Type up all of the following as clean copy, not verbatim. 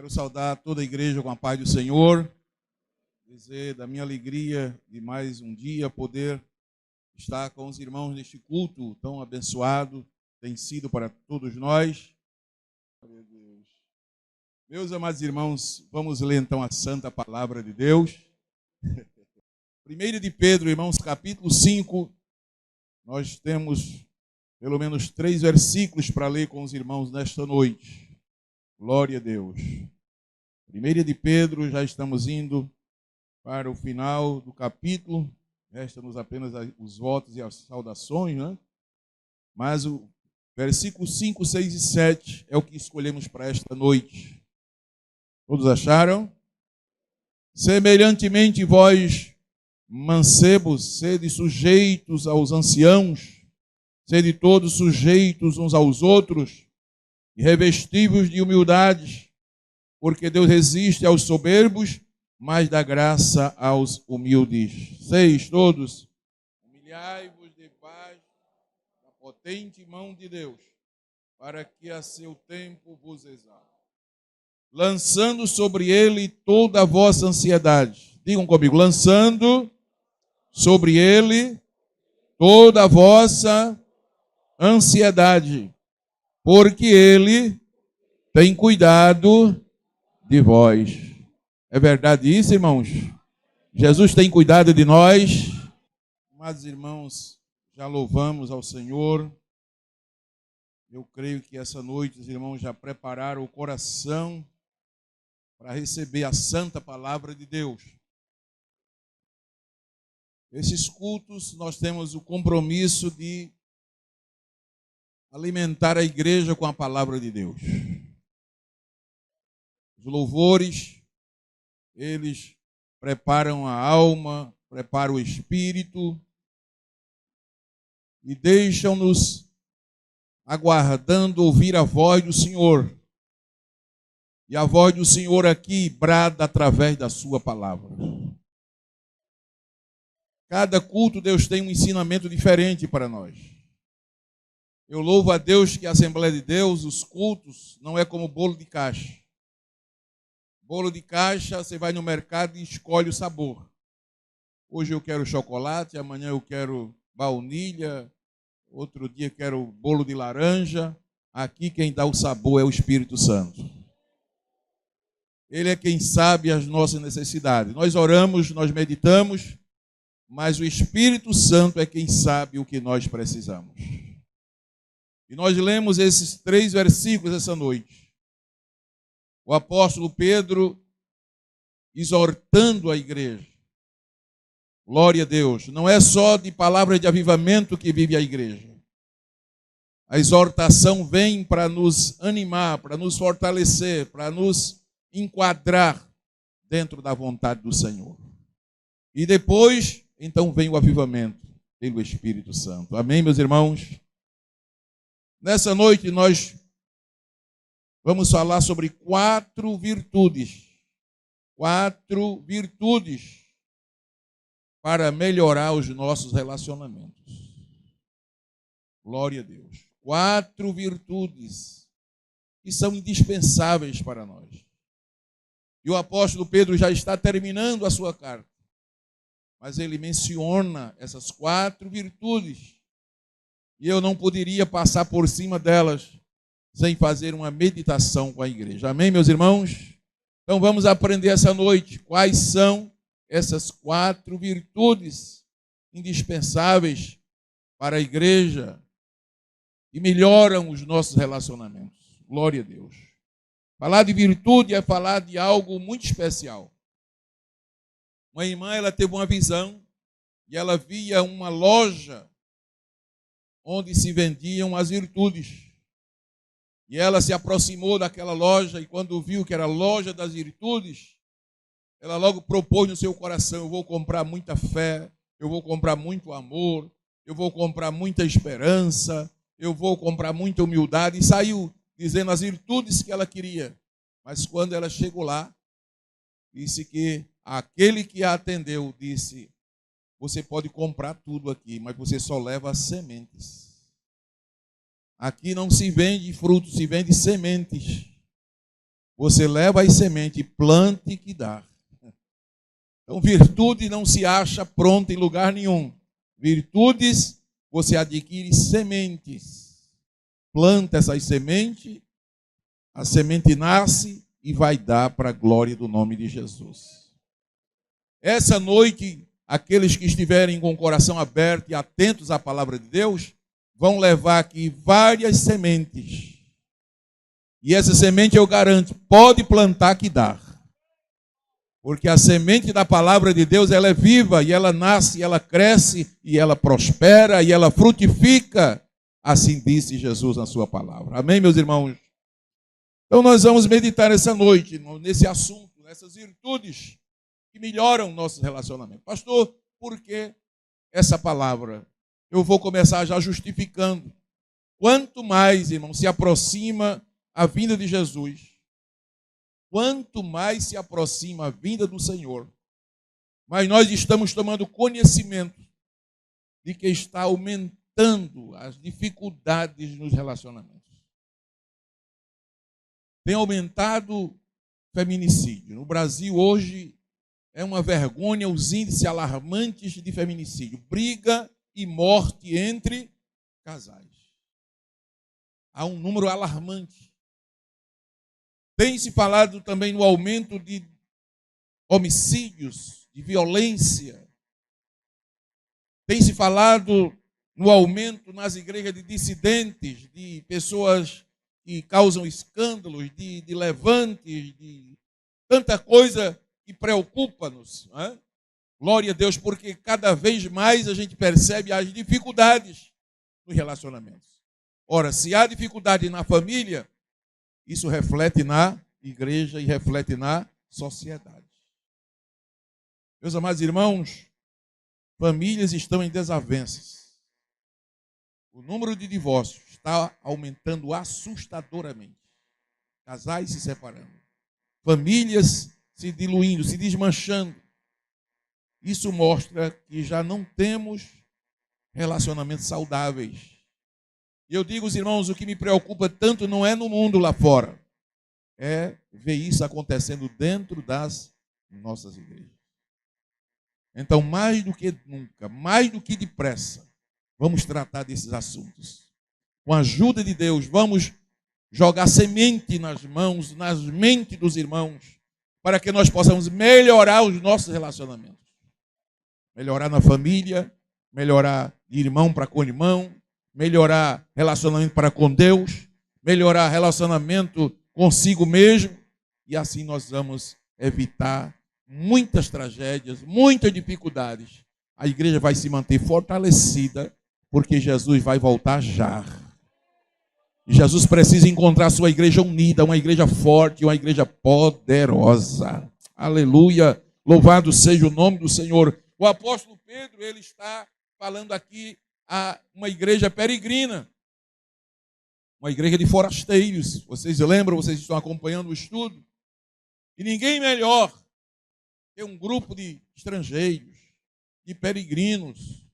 Quero saudar toda a igreja com a paz do Senhor, dizer da minha alegria de mais um dia poder estar com os irmãos neste culto tão abençoado, tem sido para todos nós. Meus amados irmãos, vamos ler então a santa palavra de Deus. 1 de Pedro, irmãos, capítulo 5, nós temos pelo menos 3 versículos para ler com os irmãos nesta noite. Glória a Deus. 1 de Pedro, já estamos indo para o final do capítulo. Resta-nos apenas os votos e as saudações, né? Mas o versículo 5, 6 e 7 é o que escolhemos para esta noite. Todos acharam? Semelhantemente, vós, mancebos, sede sujeitos aos anciãos, sede todos sujeitos uns aos outros, e revestivos de humildade, porque Deus resiste aos soberbos, mas dá graça aos humildes. 6, todos. Humilhai-vos debaixo da potente mão de Deus, para que a seu tempo vos exalte, lançando sobre ele toda a vossa ansiedade. Digam comigo, lançando sobre ele toda a vossa ansiedade, porque ele tem cuidado de vós. É verdade isso, irmãos? Jesus tem cuidado de nós. Amados irmãos, já louvamos ao Senhor. Eu creio que essa noite os irmãos já prepararam o coração para receber a santa palavra de Deus. Esses cultos nós temos o compromisso de alimentar a igreja com a palavra de Deus. Os louvores, eles preparam a alma, preparam o espírito e deixam-nos aguardando ouvir a voz do Senhor. E a voz do Senhor aqui brada através da sua palavra. Cada culto Deus tem um ensinamento diferente para nós. Eu louvo a Deus que a Assembleia de Deus, os cultos, não é como bolo de caixa. Bolo de caixa, você vai no mercado e escolhe o sabor. Hoje eu quero chocolate, amanhã eu quero baunilha, outro dia eu quero bolo de laranja. Aqui quem dá o sabor é o Espírito Santo. Ele é quem sabe as nossas necessidades. Nós oramos, nós meditamos, mas o Espírito Santo é quem sabe o que nós precisamos. E nós lemos esses 3 versículos essa noite. O apóstolo Pedro exortando a igreja. Glória a Deus. Não é só de palavras de avivamento que vive a igreja. A exortação vem para nos animar, para nos fortalecer, para nos enquadrar dentro da vontade do Senhor. E depois, então, vem o avivamento pelo Espírito Santo. Amém, meus irmãos? Nessa noite nós vamos falar sobre 4 virtudes. 4 virtudes para melhorar os nossos relacionamentos. Glória a Deus. 4 virtudes que são indispensáveis para nós. E o apóstolo Pedro já está terminando a sua carta. Mas ele menciona essas 4 virtudes. E eu não poderia passar por cima delas sem fazer uma meditação com a igreja. Amém, meus irmãos? Então vamos aprender essa noite quais são essas 4 virtudes indispensáveis para a igreja e melhoram os nossos relacionamentos. Glória a Deus. Falar de virtude é falar de algo muito especial. Uma irmã, ela teve uma visão e ela via uma loja onde se vendiam as virtudes. E ela se aproximou daquela loja e quando viu que era a loja das virtudes, ela logo propôs no seu coração: eu vou comprar muita fé, eu vou comprar muito amor, eu vou comprar muita esperança, eu vou comprar muita humildade. E saiu dizendo as virtudes que ela queria. Mas quando ela chegou lá, disse que aquele que a atendeu disse: você pode comprar tudo aqui, mas você só leva as sementes. Aqui não se vende frutos, se vende sementes. você leva as sementes, plante que dá. Então, virtude não se acha pronta em lugar nenhum. Virtudes, você adquire sementes. Planta essas sementes, a semente nasce e vai dar para a glória do nome de Jesus. Essa noite, aqueles que estiverem com o coração aberto e atentos à palavra de Deus, vão levar aqui várias sementes. E essa semente, eu garanto, pode plantar que dá. Porque a semente da palavra de Deus, ela é viva, e ela nasce, e ela cresce, e ela prospera, e ela frutifica. Assim disse Jesus na sua palavra. Amém, meus irmãos? Então nós vamos meditar essa noite nesse assunto, nessas virtudes que melhoram nossos relacionamentos. Pastor, por que essa palavra? Eu vou começar já justificando. Quanto mais, irmão, se aproxima a vinda de Jesus, quanto mais se aproxima a vinda do Senhor, mas nós estamos tomando conhecimento de que está aumentando as dificuldades nos relacionamentos. Tem aumentado feminicídio. No Brasil, hoje, é uma vergonha os índices alarmantes de feminicídio. Briga e morte entre casais. Há um número alarmante. Tem-se falado também no aumento de homicídios, de violência. Tem-se falado no aumento nas igrejas de dissidentes, de pessoas que causam escândalos, de levantes, de tanta coisa que preocupa-nos. Né? Glória a Deus, porque cada vez mais a gente percebe as dificuldades nos relacionamentos. Ora, se há dificuldade na família, isso reflete na igreja e reflete na sociedade. Meus amados irmãos, famílias estão em desavenças. O número de divórcios está aumentando assustadoramente. Casais se separando. Famílias se diluindo, se desmanchando. Isso mostra que já não temos relacionamentos saudáveis. E eu digo, os irmãos, o que me preocupa tanto não é no mundo lá fora. É ver isso acontecendo dentro das nossas igrejas. Então, mais do que nunca, mais do que depressa, vamos tratar desses assuntos. Com a ajuda de Deus, vamos jogar semente nas mãos, nas mentes dos irmãos, para que nós possamos melhorar os nossos relacionamentos. Melhorar na família, melhorar de irmão para com irmão, melhorar relacionamento para com Deus, melhorar relacionamento consigo mesmo, e assim nós vamos evitar muitas tragédias, muitas dificuldades. A igreja vai se manter fortalecida, porque Jesus vai voltar já. E Jesus precisa encontrar a sua igreja unida, uma igreja forte, uma igreja poderosa. Aleluia! Louvado seja o nome do Senhor. O apóstolo Pedro, ele está falando aqui a uma igreja peregrina, uma igreja de forasteiros. Vocês lembram, vocês estão acompanhando o estudo? E ninguém melhor que um grupo de estrangeiros, de peregrinos,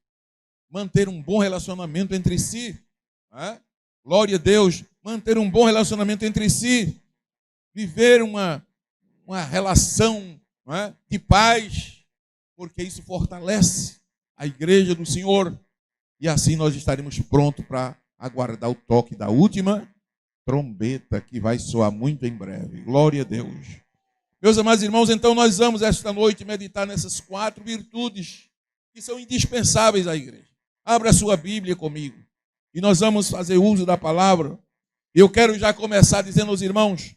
manter um bom relacionamento entre si. Né? Glória a Deus, manter um bom relacionamento entre si, viver uma relação, né, de paz, porque isso fortalece a igreja do Senhor, e assim nós estaremos prontos para aguardar o toque da última trombeta, que vai soar muito em breve. Glória a Deus. Meus amados irmãos, então nós vamos esta noite meditar nessas 4 virtudes que são indispensáveis à igreja. Abra a sua Bíblia comigo e nós vamos fazer uso da palavra. Eu quero já começar dizendo aos irmãos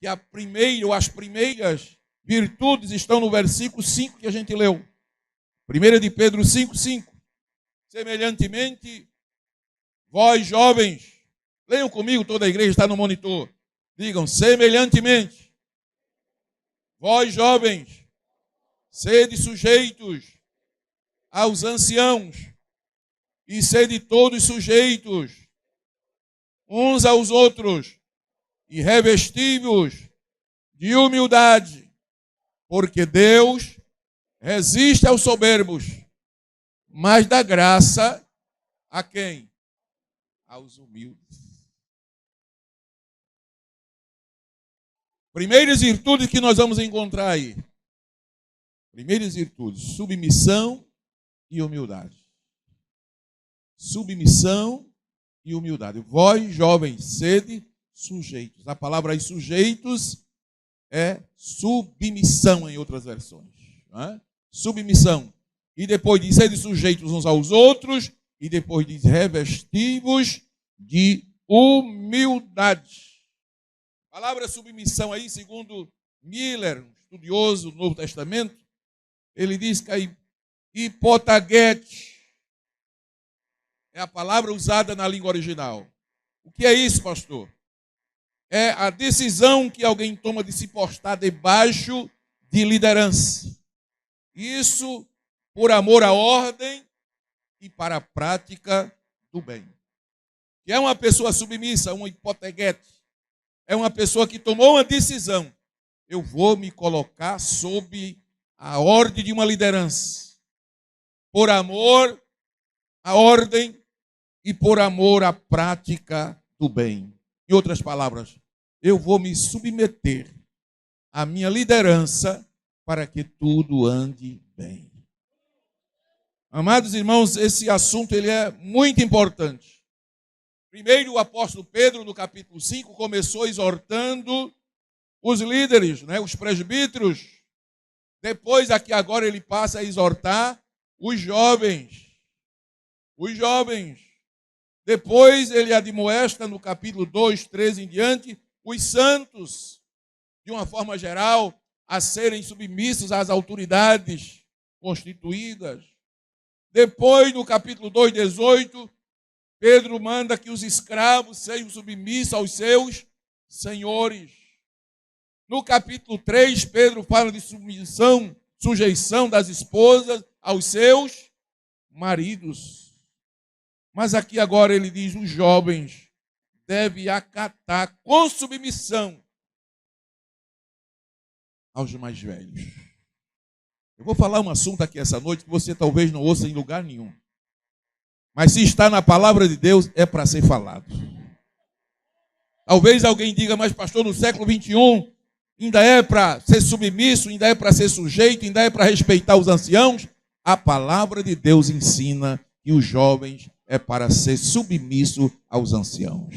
que as primeiras virtudes estão no versículo 5 que a gente leu. 1 de Pedro 5:5. Semelhantemente, vós jovens, leiam comigo, toda a igreja está no monitor. Digam, semelhantemente, vós jovens, sede sujeitos aos anciãos, e sede todos sujeitos uns aos outros, e revesti-vos de humildade, porque Deus resiste aos soberbos, mas dá graça a quem? Aos humildes. Primeiras virtudes que nós vamos encontrar aí. Primeiras virtudes: submissão e humildade. Submissão e humildade. Vós, jovens, sede sujeitos. A palavra aí, sujeitos, é submissão em outras versões. Não é? Submissão. E depois diz, sede sujeitos uns aos outros. E depois diz, revestivos de humildade. A palavra submissão aí, segundo Miller, um estudioso do Novo Testamento, ele diz que aí, hipotaguete é a palavra usada na língua original. O que é isso, pastor? É a decisão que alguém toma de se postar debaixo de liderança. Isso por amor à ordem e para a prática do bem. Que é uma pessoa submissa, um hipoteguete. É uma pessoa que tomou uma decisão. Eu vou me colocar sob a ordem de uma liderança. Por amor à ordem e por amor à prática do bem. Em outras palavras, eu vou me submeter à minha liderança para que tudo ande bem. Amados irmãos, esse assunto ele é muito importante. Primeiro, o apóstolo Pedro, no capítulo 5, começou exortando os líderes, os presbíteros. Depois, aqui agora, ele passa a exortar os jovens. Os jovens. Depois, ele admoesta no capítulo 2, 13 em diante, os santos, de uma forma geral, a serem submissos às autoridades constituídas. Depois, no capítulo 2, 18, Pedro manda que os escravos sejam submissos aos seus senhores. No capítulo 3, Pedro fala de sujeição das esposas aos seus maridos. Mas aqui agora ele diz, os jovens devem acatar com submissão aos mais velhos. Eu vou falar um assunto aqui essa noite que você talvez não ouça em lugar nenhum. Mas se está na palavra de Deus, é para ser falado. Talvez alguém diga, mas pastor, no século 21, ainda é para ser submisso, ainda é para ser sujeito, ainda é para respeitar os anciãos. A palavra de Deus ensina que os jovens é para ser submisso aos anciãos.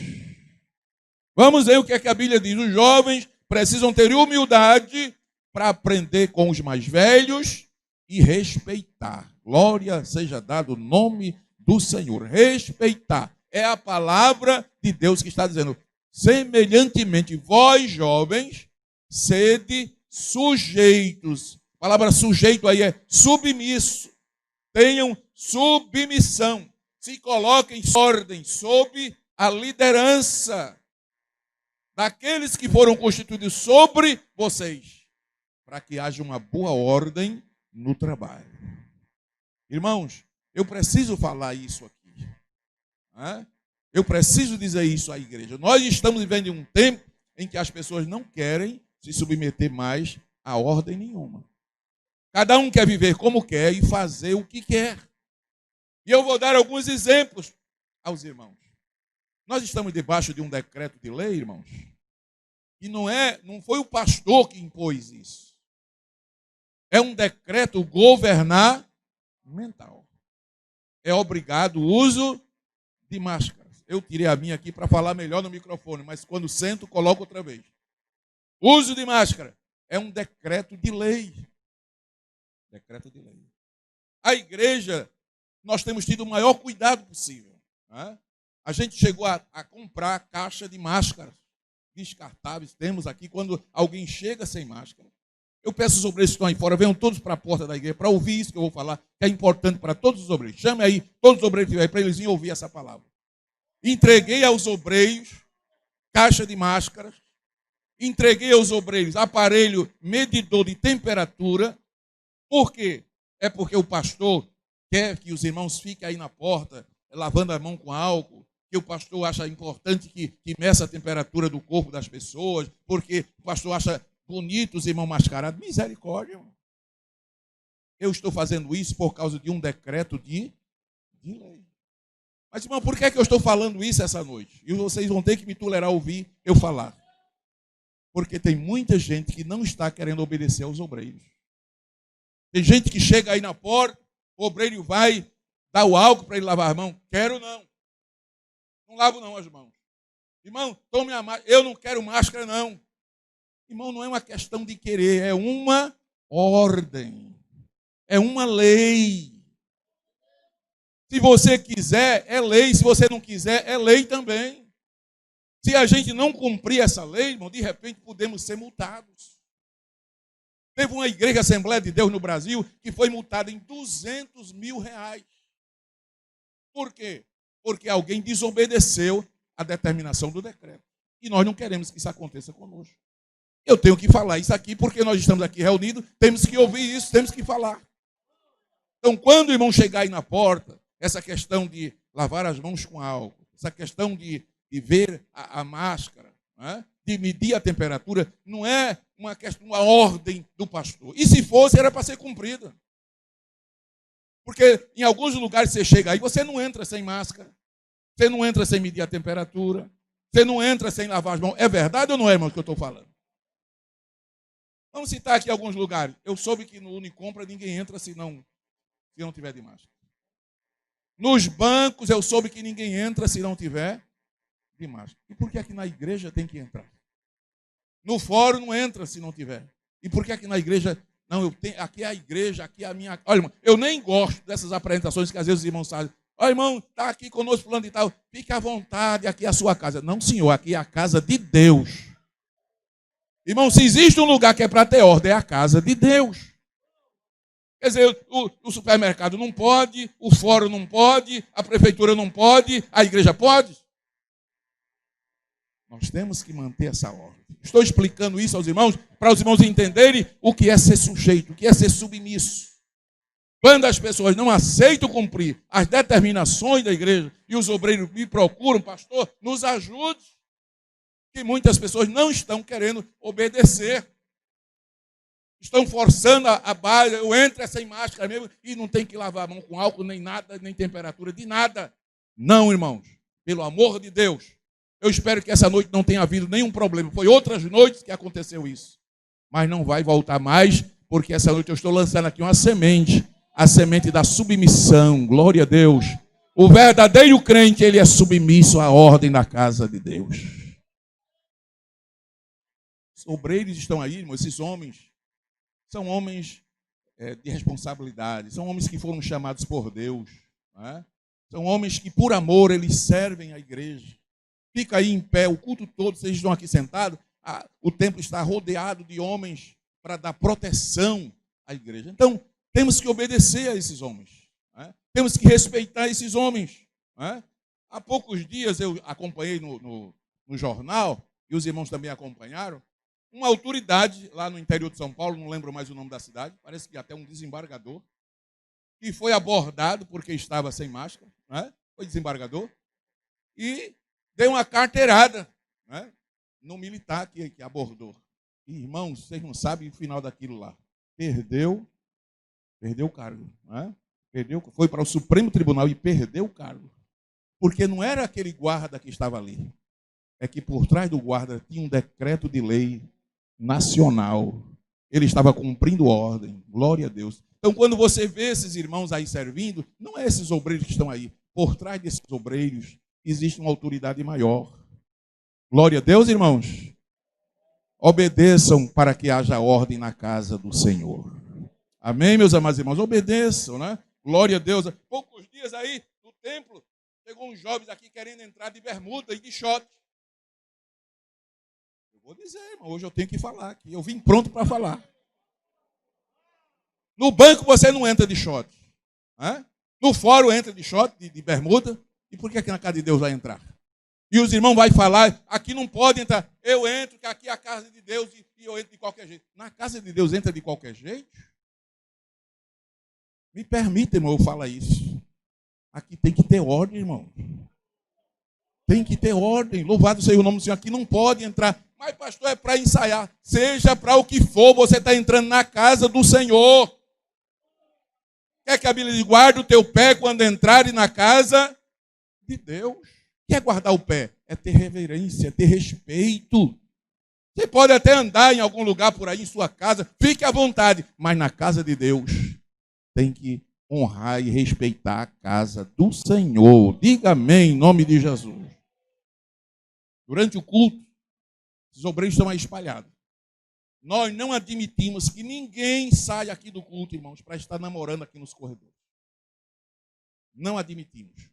Vamos ver o que é que a Bíblia diz. Os jovens precisam ter humildade para aprender com os mais velhos e respeitar. Glória seja dado o nome do Senhor. Respeitar. É a palavra de Deus que está dizendo. Semelhantemente, vós jovens, sede sujeitos. A palavra sujeito aí é submisso. Tenham submissão. Se coloquem em ordem, sob a liderança daqueles que foram constituídos sobre vocês, para que haja uma boa ordem no trabalho. Irmãos, eu preciso falar isso aqui. Eu preciso dizer isso à igreja. Nós estamos vivendo um tempo em que as pessoas não querem se submeter mais a ordem nenhuma. Cada um quer viver como quer e fazer o que quer. E eu vou dar alguns exemplos aos irmãos. Nós estamos debaixo de um decreto de lei, irmãos, e não foi o pastor que impôs isso. É um decreto governamental. É obrigado o uso de máscaras. Eu tirei a minha aqui para falar melhor no microfone, mas quando sento, coloco outra vez. Uso de máscara é um decreto de lei. Decreto de lei. A igreja, nós temos tido o maior cuidado possível. A gente chegou a comprar caixa de máscaras descartáveis. Temos aqui, quando alguém chega sem máscara, eu peço os obreiros que estão aí fora, venham todos para a porta da igreja para ouvir isso que eu vou falar, que é importante para todos os obreiros. Chame aí todos os obreiros que estiverem para eles virem ouvir essa palavra. Entreguei aos obreiros caixa de máscaras, entreguei aos obreiros aparelho medidor de temperatura. Por quê? É porque o pastor quer que os irmãos fiquem aí na porta, lavando a mão com álcool, que o pastor acha importante que meça a temperatura do corpo das pessoas, porque o pastor acha bonito os irmãos mascarados. Misericórdia, irmão. Eu estou fazendo isso por causa de um decreto de lei. Mas, irmão, por que é que eu estou falando isso essa noite? E vocês vão ter que me tolerar ouvir eu falar. Porque tem muita gente que não está querendo obedecer aos obreiros. Tem gente que chega aí na porta, o obreiro vai dar o álcool para ele lavar as mãos. Quero não. Não lavo não as mãos. Irmão, tome a máscara. Eu não quero máscara não. Irmão, não é uma questão de querer, é uma ordem. É uma lei. Se você quiser, é lei. Se você não quiser, é lei também. Se a gente não cumprir essa lei, irmão, de repente podemos ser multados. Teve uma igreja Assembleia de Deus no Brasil que foi multada em R$200 mil. Por quê? Porque alguém desobedeceu a determinação do decreto. E nós não queremos que isso aconteça conosco. Eu tenho que falar isso aqui porque nós estamos aqui reunidos, temos que ouvir isso, temos que falar. Então, quando o irmão chegar aí na porta, essa questão de lavar as mãos com álcool, essa questão de ver a máscara, né? De medir a temperatura, não é uma questão, uma ordem do pastor. E se fosse, era para ser cumprida. Porque em alguns lugares você chega aí, você não entra sem máscara, você não entra sem medir a temperatura, você não entra sem lavar as mãos. É verdade ou não é, irmão, que eu estou falando? Vamos citar aqui alguns lugares. Eu soube que no Unicompra ninguém entra se não tiver de máscara. Nos bancos eu soube que ninguém entra se não tiver de máscara. E por que aqui na igreja tem que entrar? No fórum não entra se não tiver. E por que aqui na igreja... Não, aqui é a igreja, aqui é a minha... Olha, irmão, eu nem gosto dessas apresentações que às vezes os irmãos fazem. Olha, irmão, está aqui conosco fulano e tal. Fique à vontade, aqui é a sua casa. Não, senhor, aqui é a casa de Deus. Irmão, se existe um lugar que é para ter ordem, é a casa de Deus. Quer dizer, o supermercado não pode, o fórum não pode, a prefeitura não pode, a igreja pode. Nós temos que manter essa ordem. Estou explicando isso aos irmãos, para os irmãos entenderem o que é ser sujeito, o que é ser submisso. Quando as pessoas não aceitam cumprir as determinações da igreja e os obreiros me procuram, pastor, nos ajude, que muitas pessoas não estão querendo obedecer. Estão forçando a barra, eu entro sem máscara mesmo e não tem que lavar a mão com álcool, nem nada, nem temperatura, de nada. Não, irmãos, pelo amor de Deus. Eu espero que essa noite não tenha havido nenhum problema. Foi outras noites que aconteceu isso. Mas não vai voltar mais, porque essa noite eu estou lançando aqui uma semente, a semente da submissão. Glória a Deus. O verdadeiro crente, ele é submisso à ordem da casa de Deus. Os obreiros estão aí, irmãos, esses homens são homens de responsabilidade, são homens que foram chamados por Deus, né? São homens que, por amor, eles servem a igreja. Fica aí em pé o culto todo, vocês estão aqui sentados, o templo está rodeado de homens para dar proteção à igreja. Então, temos que obedecer a esses homens, né? Temos que respeitar esses homens, né? Há poucos dias eu acompanhei no jornal, e os irmãos também acompanharam, uma autoridade lá no interior de São Paulo, não lembro mais o nome da cidade, parece que até um desembargador, que foi abordado porque estava sem máscara, né? Foi desembargador, e deu uma carteirada, né, no militar que abordou. E, irmãos, vocês não sabem o final daquilo lá. Perdeu o cargo, né? Foi para o Supremo Tribunal e perdeu o cargo. Porque não era aquele guarda que estava ali. É que por trás do guarda tinha um decreto de lei nacional. Ele estava cumprindo ordem. Glória a Deus. Então, quando você vê esses irmãos aí servindo, não é esses obreiros que estão aí. Por trás desses obreiros existe uma autoridade maior. Glória a Deus, irmãos. Obedeçam para que haja ordem na casa do Senhor. Amém, meus amados irmãos? Obedeçam, né? Glória a Deus. Poucos dias aí, no templo, chegou uns jovens aqui querendo entrar de bermuda e de short. Eu vou dizer, irmão, hoje eu tenho que falar aqui. Eu vim pronto para falar. No banco você não entra de short, né? No fórum entra de short, de bermuda. E por que aqui na casa de Deus vai entrar? E os irmãos vão falar, aqui não pode entrar. Eu entro, que aqui é a casa de Deus e eu entro de qualquer jeito. Na casa de Deus entra de qualquer jeito? Me permita, irmão, eu falar isso. Aqui tem que ter ordem, irmão. Tem que ter ordem. Louvado seja o nome do Senhor. Aqui não pode entrar. Mas, pastor, é para ensaiar. Seja para o que for, você está entrando na casa do Senhor. Quer que a Bíblia diz, guarda o teu pé quando entrares na casa de Deus. O que é guardar o pé? É ter reverência, é ter respeito. Você pode até andar em algum lugar por aí, em sua casa, fique à vontade. Mas na casa de Deus, tem que honrar e respeitar a casa do Senhor. Diga amém, em nome de Jesus. Durante o culto, os obreiros estão aí espalhados. Nós não admitimos que ninguém saia aqui do culto, irmãos, para estar namorando aqui nos corredores. Não admitimos.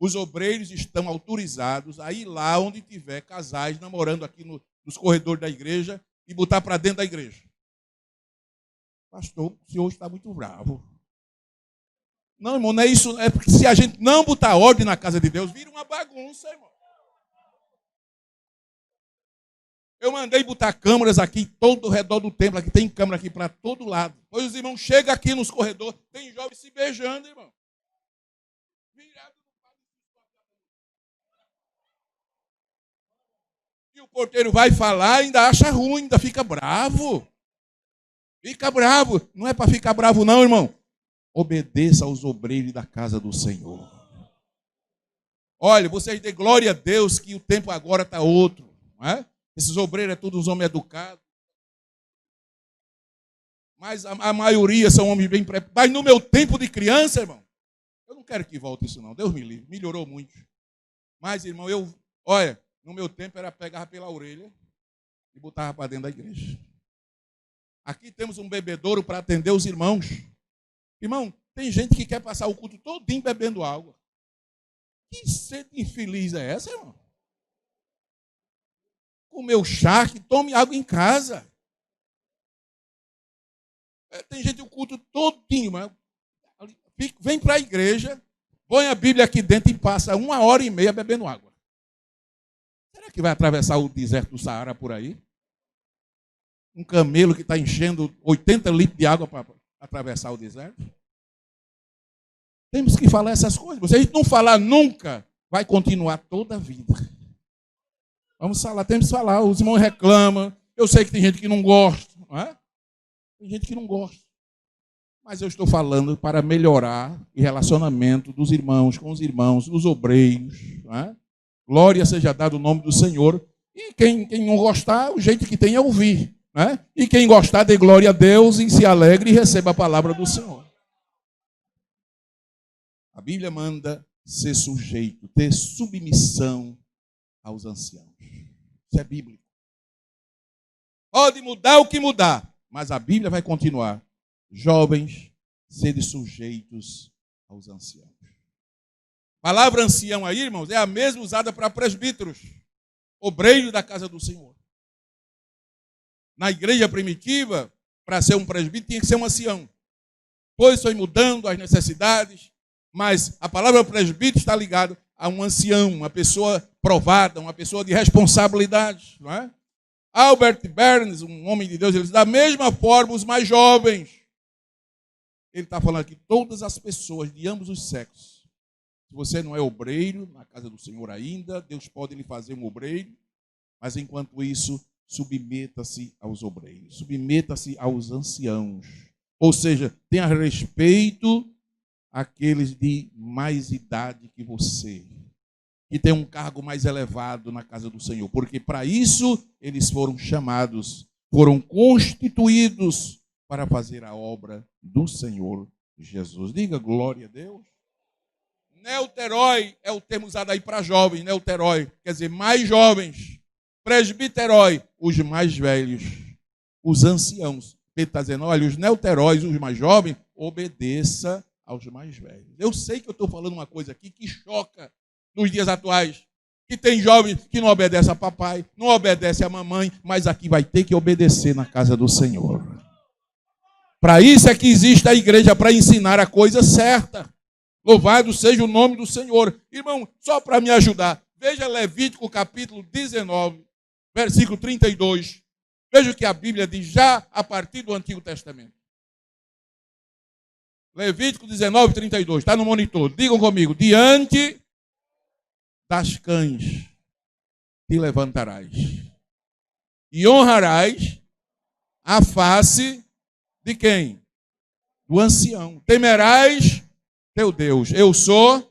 Os obreiros estão autorizados a ir lá onde tiver casais namorando aqui nos corredores da igreja e botar para dentro da igreja. Pastor, o senhor está muito bravo. Não, irmão, não é isso. É porque se a gente não botar ordem na casa de Deus, vira uma bagunça, irmão. Eu mandei botar câmeras aqui todo o redor do templo. Aqui tem câmera aqui para todo lado. Pois os irmãos chegam aqui nos corredores, tem jovens se beijando, irmão. E o porteiro vai falar, ainda acha ruim, ainda fica bravo. Fica bravo. Não é para ficar bravo não, irmão. Obedeça aos obreiros da casa do Senhor. Olha, vocês dêem glória a Deus que o tempo agora está outro. Não é? Esses obreiros é todos uns homens educados. Mas a maioria são homens bem preparados. Mas no meu tempo de criança, irmão, eu não quero que volte isso não. Deus me livre. Melhorou muito. Mas, irmão, olha, no meu tempo era pegar pela orelha e botava para dentro da igreja. Aqui temos um bebedouro para atender os irmãos. Irmão, tem gente que quer passar o culto todinho bebendo água. Que sede infeliz é essa, irmão? Comeu charque, tome água em casa. Tem gente o culto todinho, mas vem para a igreja, põe a Bíblia aqui dentro e passa 1h30 bebendo água. Será que vai atravessar o deserto do Saara por aí? Um camelo que está enchendo 80 litros de água para atravessar o deserto? Temos que falar essas coisas. Se a gente não falar nunca, vai continuar toda a vida. Vamos falar, temos que falar. Os irmãos reclamam. Eu sei que tem gente que não gosta. Não é? Tem gente que não gosta. Mas eu estou falando para melhorar o relacionamento dos irmãos com os irmãos, dos obreiros. Não é? Glória seja dada o nome do Senhor. E quem não gostar, o jeito que tem é ouvir. Não é? E quem gostar, dê glória a Deus e se alegre e receba a palavra do Senhor. A Bíblia manda ser sujeito, ter submissão aos anciãos. Isso é bíblico. Pode mudar o que mudar, mas a Bíblia vai continuar. Jovens, sede sujeitos aos anciãos. A palavra ancião aí, irmãos, é a mesma usada para presbíteros, obreiros da casa do Senhor. Na igreja primitiva, para ser um presbítero, tinha que ser um ancião. Depois foi mudando as necessidades, mas a palavra presbítero está ligada a um ancião, uma pessoa provada, uma pessoa de responsabilidade. Não é? Albert Barnes, um homem de Deus, ele diz, da mesma forma, os mais jovens. Ele está falando aqui, todas as pessoas de ambos os sexos. Se você não é obreiro, na casa do Senhor ainda, Deus pode lhe fazer um obreiro, mas enquanto isso, submeta-se aos obreiros, submeta-se aos anciãos. Ou seja, tenha respeito àqueles de mais idade que você, que tem um cargo mais elevado na casa do Senhor, porque para isso eles foram chamados, foram constituídos para fazer a obra do Senhor Jesus. Diga glória a Deus. Neuterói é o termo usado aí para jovens, neuterói, quer dizer, mais jovens. Presbiterói, os mais velhos, os anciãos. Ele está dizendo, olha, os neuteróis, os mais jovens, obedeça aos mais velhos. Eu sei que eu estou falando uma coisa aqui que choca nos dias atuais, que tem jovens que não obedecem a papai, não obedecem a mamãe, mas aqui vai ter que obedecer na casa do Senhor. Para isso é que existe a igreja, para ensinar a coisa certa. Louvado seja o nome do Senhor. Irmão, só para me ajudar, veja Levítico capítulo 19, versículo 32. Veja o que a Bíblia diz já a partir do Antigo Testamento. Levítico 19, 32. Está no monitor. Digam comigo. Diante das cães te levantarás e honrarás a face de quem? Do ancião. Temerás teu Deus. Eu sou.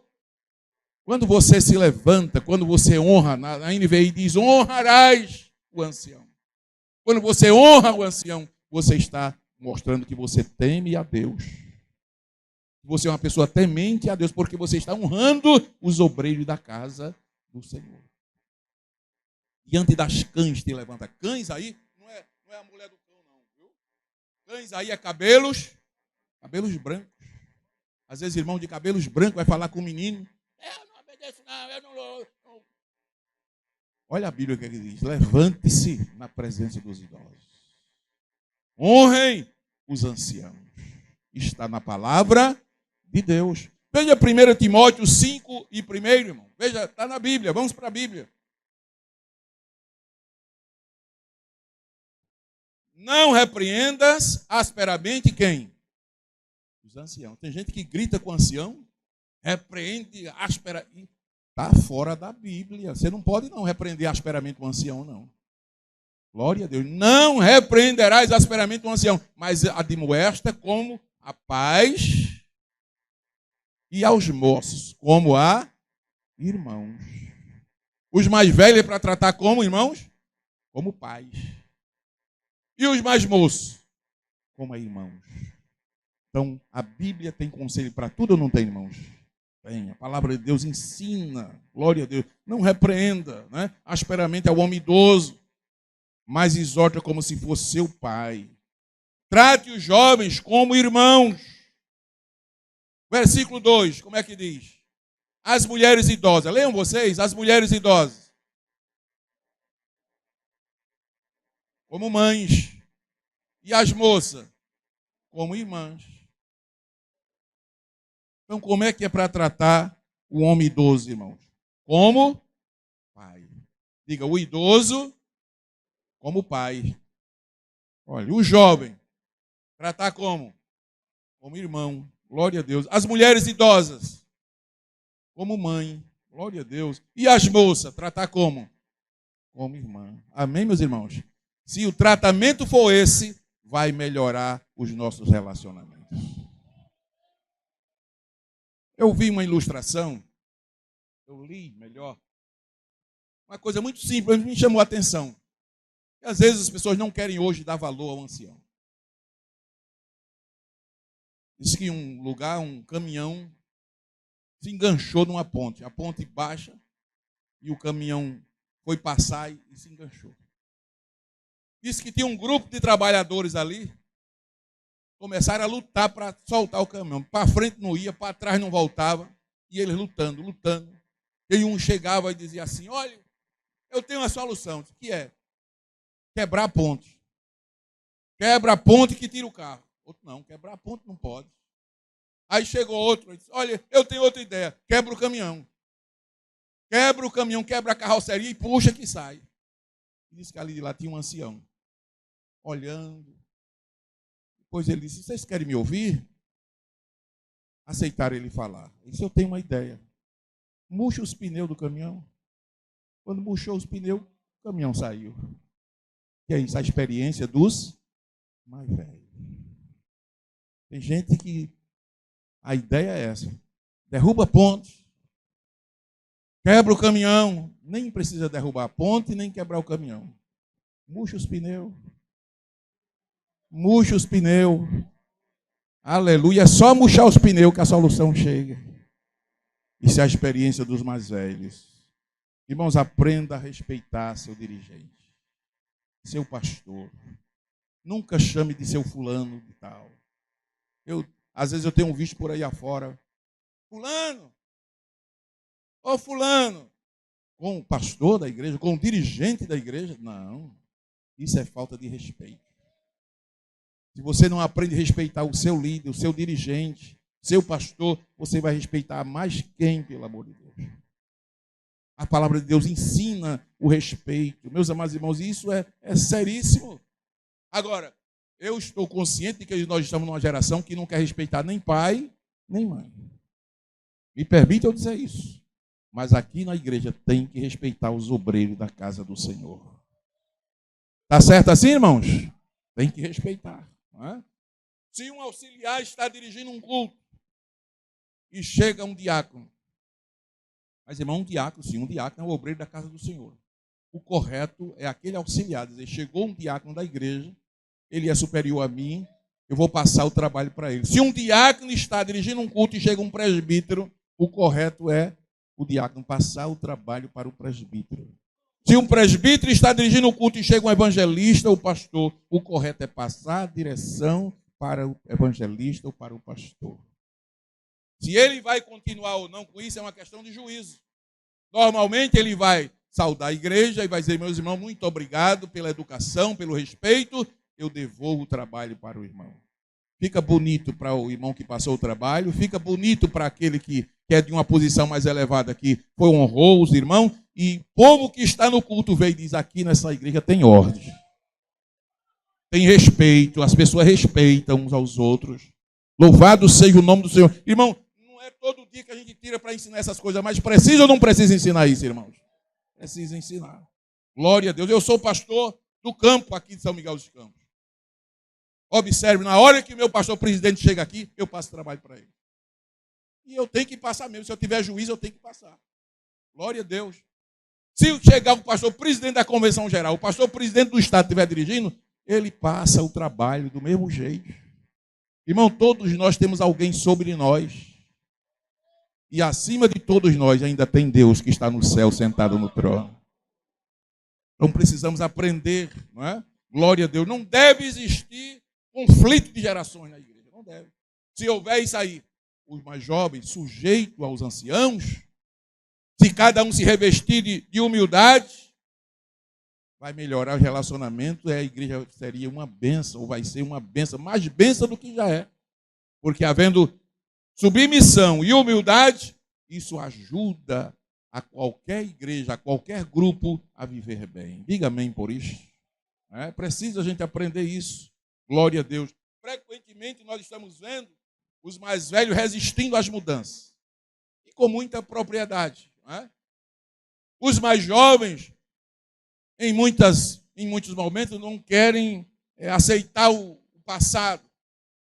Quando você se levanta, quando você honra, na NVI diz, honrarás o ancião. Quando você honra o ancião, você está mostrando que você teme a Deus. Você é uma pessoa temente a Deus, porque você está honrando os obreiros da casa do Senhor. Diante das cães te levanta. Cães aí não é a mulher do cão, não, viu? Cães aí é cabelos brancos. Às vezes, irmão de cabelos brancos vai falar com o menino. Eu não obedeço, não, eu não. Olha a Bíblia que ele diz. Levante-se na presença dos idosos. Honrem os anciãos. Está na palavra de Deus. Veja 1 Timóteo 5 e 1, irmão. Veja, está na Bíblia. Vamos para a Bíblia. Não repreendas asperamente quem? Os anciãos. Tem gente que grita com o ancião, repreende asperamente. Está fora da Bíblia. Você não pode não repreender asperamente o ancião, não. Glória a Deus. Não repreenderás asperamente o ancião, mas admoesta como a paz e aos moços, como a irmãos. Os mais velhos é para tratar como irmãos? Como pais. E os mais moços? Como irmãos. Então, a Bíblia tem conselho para tudo ou não tem, irmãos? Tem. A palavra de Deus ensina. Glória a Deus. Não repreenda, né? Asperamente ao homem idoso, mas exorta como se fosse seu pai. Trate os jovens como irmãos. Versículo 2, como é que diz? As mulheres idosas. Leiam vocês, as mulheres idosas. Como mães. E as moças? Como irmãs. Então, como é que é para tratar o homem idoso, irmãos? Como pai. Diga, o idoso como pai. Olha, o jovem, tratar como? Como irmão. Glória a Deus. As mulheres idosas, como mãe. Glória a Deus. E as moças, tratar como? Como irmã. Amém, meus irmãos? Se o tratamento for esse, vai melhorar os nossos relacionamentos. Eu vi uma ilustração, eu li melhor, uma coisa muito simples, me chamou a atenção. E às vezes as pessoas não querem hoje dar valor ao ancião. Diz que em um lugar, um caminhão se enganchou numa ponte. A ponte baixa e o caminhão foi passar e se enganchou. Diz que tinha um grupo de trabalhadores ali, começaram a lutar para soltar o caminhão. Para frente não ia, para trás não voltava. E eles lutando. E um chegava e dizia assim, olha, eu tenho uma solução. O que é? Quebrar a ponte. Quebra a ponte que tira o carro. Outro não, quebrar a ponte não pode. Aí chegou outro e disse, olha, eu tenho outra ideia. Quebra o caminhão. Quebra o caminhão, quebra a carroceria e puxa que sai. E disse que ali de lá tinha um ancião. Olhando. Depois ele disse, vocês querem me ouvir? Aceitaram ele falar. Ele disse, eu tenho uma ideia. Murcha os pneus do caminhão. Quando murchou os pneus, o caminhão saiu. E é isso, a experiência dos mais velhos. Tem gente que a ideia é essa. Derruba a ponte. Quebra o caminhão. Nem precisa derrubar a ponte, nem quebrar o caminhão. Murcha os pneus. Murcha os pneus. Aleluia. É só murchar os pneus que a solução chega. Isso é a experiência dos mais velhos. Irmãos, aprenda a respeitar seu dirigente, seu pastor. Nunca chame de seu fulano de tal. Às vezes eu tenho visto por aí afora. Fulano. Ô fulano. Com o pastor da igreja, com o dirigente da igreja. Não. Isso é falta de respeito. Se você não aprende a respeitar o seu líder, o seu dirigente, seu pastor, você vai respeitar mais quem, pelo amor de Deus? A palavra de Deus ensina o respeito. Meus amados irmãos, isso é seríssimo. Agora, eu estou consciente de que nós estamos numa geração que não quer respeitar nem pai, nem mãe. Me permita eu dizer isso. Mas aqui na igreja tem que respeitar os obreiros da casa do Senhor. Está certo assim, irmãos? Tem que respeitar. Não é? Se um auxiliar está dirigindo um culto e chega um diácono. Mas, irmão, um diácono é o obreiro da casa do Senhor. O correto é aquele auxiliar, dizer, chegou um diácono da igreja, ele é superior a mim, eu vou passar o trabalho para ele. Se um diácono está dirigindo um culto e chega um presbítero, o correto é o diácono passar o trabalho para o presbítero. Se um presbítero está dirigindo um culto e chega um evangelista ou pastor, o correto é passar a direção para o evangelista ou para o pastor. Se ele vai continuar ou não com isso é uma questão de juízo. Normalmente ele vai saudar a igreja e vai dizer, meus irmãos, muito obrigado pela educação, pelo respeito, eu devolvo o trabalho para o irmão. Fica bonito para o irmão que passou o trabalho, fica bonito para aquele que é de uma posição mais elevada, que foi honrou os irmãos, e o povo que está no culto veio e diz, aqui nessa igreja tem ordem, tem respeito, as pessoas respeitam uns aos outros. Louvado seja o nome do Senhor. Irmão, não é todo dia que a gente tira para ensinar essas coisas, mas precisa ou não precisa ensinar isso, irmãos? Precisa ensinar. Glória a Deus. Eu sou pastor do campo aqui de São Miguel dos Campos. Observe, na hora que o meu pastor presidente chega aqui, eu passo trabalho para ele. E eu tenho que passar mesmo. Se eu tiver juízo, eu tenho que passar. Glória a Deus. Se chegar o pastor presidente da convenção geral, o pastor presidente do estado estiver dirigindo, ele passa o trabalho do mesmo jeito. Irmão, todos nós temos alguém sobre nós. E acima de todos nós ainda tem Deus que está no céu sentado no trono. Então precisamos aprender, não é? Glória a Deus. Não deve existir conflito de gerações na igreja. Não deve. Se houver isso aí, os mais jovens sujeitos aos anciãos, se cada um se revestir de humildade, vai melhorar o relacionamento e a igreja seria uma bênção, ou vai ser uma bênção, mais bênção do que já é. Porque havendo submissão e humildade, isso ajuda a qualquer igreja, a qualquer grupo a viver bem. Diga amém por isso. Precisa a gente aprender isso. Glória a Deus. Frequentemente nós estamos vendo os mais velhos resistindo às mudanças. E com muita propriedade. Os mais jovens, em muitos momentos, não querem aceitar o passado.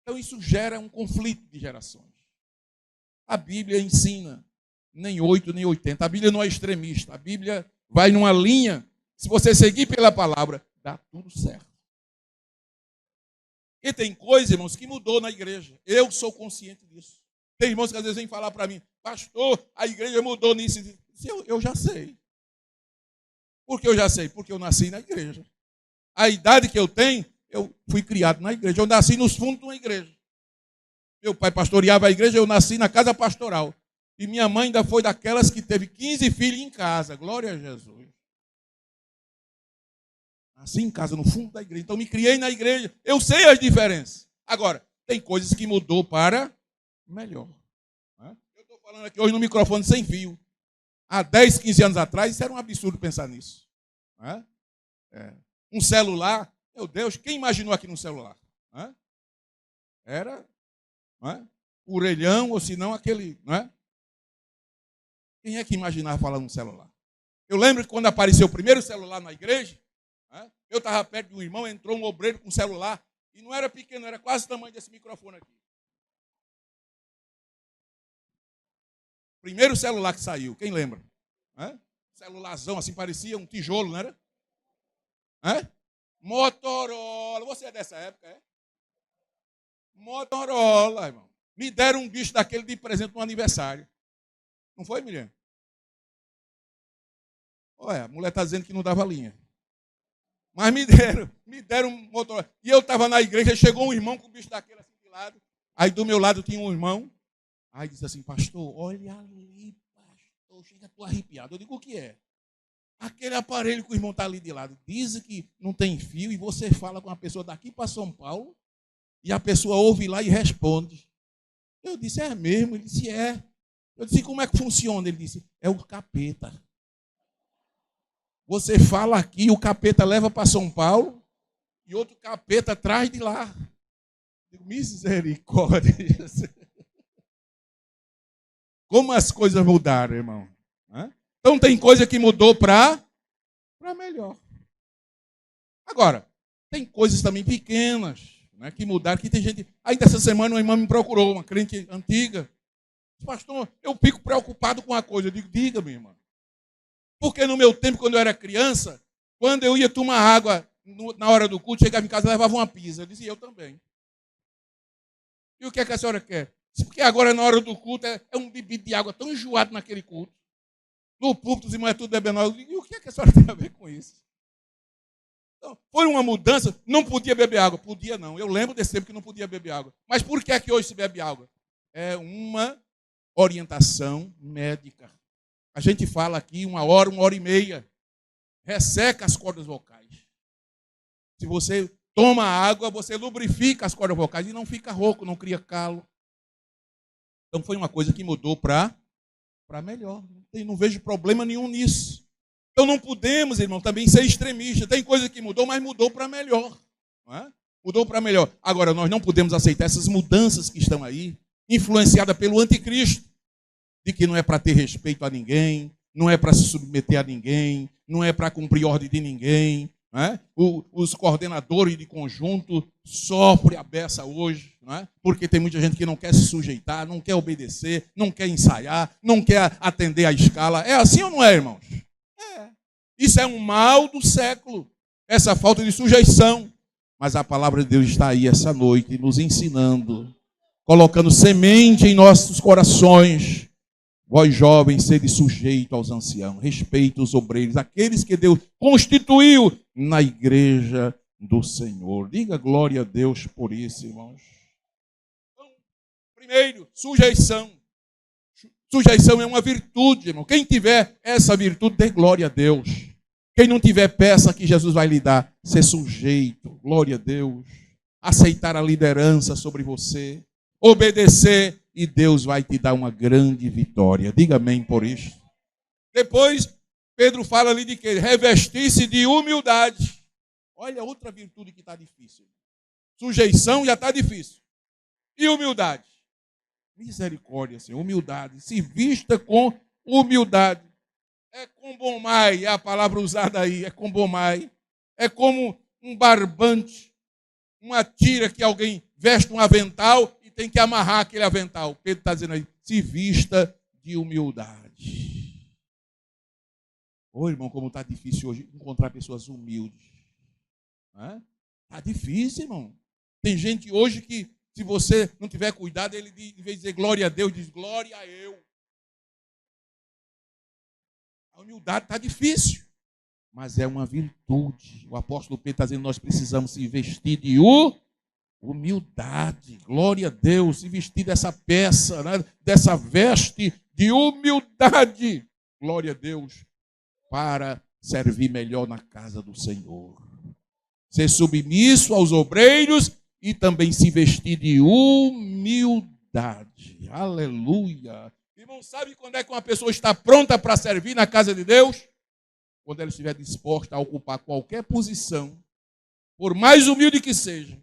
Então isso gera um conflito de gerações. A Bíblia ensina, nem 8, nem 80. A Bíblia não é extremista. A Bíblia vai numa linha, se você seguir pela palavra, dá tudo certo. E tem coisa, irmãos, que mudou na igreja. Eu sou consciente disso. Tem irmãos que às vezes vêm falar para mim, pastor, a igreja mudou nisso. Eu já sei. Por que eu já sei? Porque eu nasci na igreja. A idade que eu tenho, eu fui criado na igreja. Eu nasci nos fundos de uma igreja. Meu pai pastoreava a igreja, eu nasci na casa pastoral. E minha mãe ainda foi daquelas que teve 15 filhos em casa. Glória a Jesus. Nasci em casa, no fundo da igreja. Então me criei na igreja. Eu sei as diferenças. Agora, tem coisas que mudou para melhor. Eu estou falando aqui hoje no microfone sem fio. Há 10, 15 anos atrás, isso era um absurdo pensar nisso. Um celular, meu Deus, quem imaginou aqui no celular? Era o orelhão, ou se não aquele. Quem é que imaginava falar num celular? Eu lembro que quando apareceu o primeiro celular na igreja, eu estava perto de um irmão, entrou um obreiro com um celular, e não era pequeno, era quase o tamanho desse microfone aqui. Primeiro celular que saiu, quem lembra? Celularzão, assim, parecia um tijolo, não era? Motorola, você é dessa época, é? Motorola, irmão. Me deram um bicho daquele de presente no aniversário. Não foi, Miriam? Olha, a mulher está dizendo que não dava linha. Mas me deram um Motorola. E eu estava na igreja, chegou um irmão com o bicho daquele assim de lado. Aí do meu lado tinha um irmão. Aí disse assim, pastor, olha ali, pastor, chega, estou arrepiado. Eu digo, o que é? Aquele aparelho que o irmão está ali de lado. Diz que não tem fio e você fala com uma pessoa daqui para São Paulo e a pessoa ouve lá e responde. Eu disse, é mesmo? Ele disse, é. Eu disse, como é que funciona? Ele disse, é o capeta. Você fala aqui, o capeta leva para São Paulo e outro capeta traz de lá. Eu digo, misericórdia. Como as coisas mudaram, irmão. Então tem coisa que mudou para melhor. Agora, tem coisas também pequenas, que mudaram, que tem gente... Ainda essa semana uma irmã me procurou, uma crente antiga. Pastor, eu fico preocupado com uma coisa. Eu digo, diga, minha irmã. Porque no meu tempo, quando eu era criança, quando eu ia tomar água na hora do culto, chegava em casa e levava uma pisa. Eu disse, eu também. E o que é que a senhora quer? Porque agora, na hora do culto, é um bebido de água tão enjoado naquele culto. No púlpito, os irmãos é tudo bebendo água. E o que é que a senhora tem a ver com isso? Então, foi uma mudança, não podia beber água. Podia não, eu lembro desse tempo que não podia beber água. Mas por que é que hoje se bebe água? É uma orientação médica. A gente fala aqui 1 hora e meia. Resseca as cordas vocais. Se você toma água, você lubrifica as cordas vocais e não fica rouco, não cria calo. Então foi uma coisa que mudou para melhor. Não vejo problema nenhum nisso. Então não podemos, irmão, também ser extremista. Tem coisa que mudou, mas mudou para melhor. Não é? Mudou para melhor. Agora, nós não podemos aceitar essas mudanças que estão aí, influenciadas pelo anticristo, de que não é para ter respeito a ninguém, não é para se submeter a ninguém, não é para cumprir ordem de ninguém. Não é? Os coordenadores de conjunto sofrem a beça hoje, não é? Porque tem muita gente que não quer se sujeitar, não quer obedecer, não quer ensaiar, não quer atender à escala. É assim ou não é, irmãos? É. Isso é um mal do século, essa falta de sujeição. Mas a palavra de Deus está aí essa noite, nos ensinando, colocando semente em nossos corações. Vós jovens, sede sujeito aos anciãos, respeite os obreiros, aqueles que Deus constituiu na igreja do Senhor. Diga glória a Deus por isso, irmãos. Então, primeiro, sujeição. Sujeição é uma virtude, irmão. Quem tiver essa virtude, dê glória a Deus. Quem não tiver, peça que Jesus vai lhe dar. Ser sujeito, glória a Deus. Aceitar a liderança sobre você. Obedecer e Deus vai te dar uma grande vitória. Diga amém por isso. Depois, Pedro fala ali de que? Revestir-se de humildade. Olha outra virtude que está difícil. Sujeição já está difícil. E humildade? Misericórdia, Senhor. Humildade. Se vista com humildade. É combomai, é a palavra usada aí. É combomai. É como um barbante. Uma tira que alguém veste um avental e tem que amarrar aquele avental. Pedro está dizendo aí, se vista de humildade. Ô, irmão, como está difícil hoje encontrar pessoas humildes. Está difícil, irmão. Tem gente hoje que, se você não tiver cuidado, ele, em vez de dizer glória a Deus, diz glória a eu. A humildade está difícil, mas é uma virtude. O apóstolo Pedro está dizendo, nós precisamos se vestir de humildade. Glória a Deus, se vestir dessa peça, né? Dessa veste de humildade. Glória a Deus, para servir melhor na casa do Senhor. Ser submisso aos obreiros e também se vestir de humildade. Aleluia. Irmão, sabe quando é que uma pessoa está pronta para servir na casa de Deus? Quando ela estiver disposta a ocupar qualquer posição, por mais humilde que seja,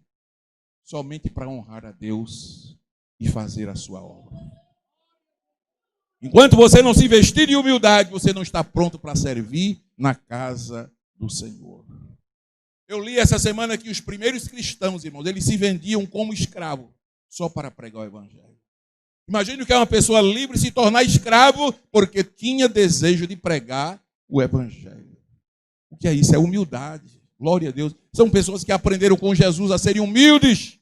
somente para honrar a Deus e fazer a sua obra. Enquanto você não se vestir de humildade, você não está pronto para servir na casa do Senhor. Eu li essa semana que os primeiros cristãos, irmãos, eles se vendiam como escravo, só para pregar o evangelho. Imagine o que é uma pessoa livre se tornar escravo porque tinha desejo de pregar o evangelho. O que é isso? É humildade. Glória a Deus. São pessoas que aprenderam com Jesus a serem humildes,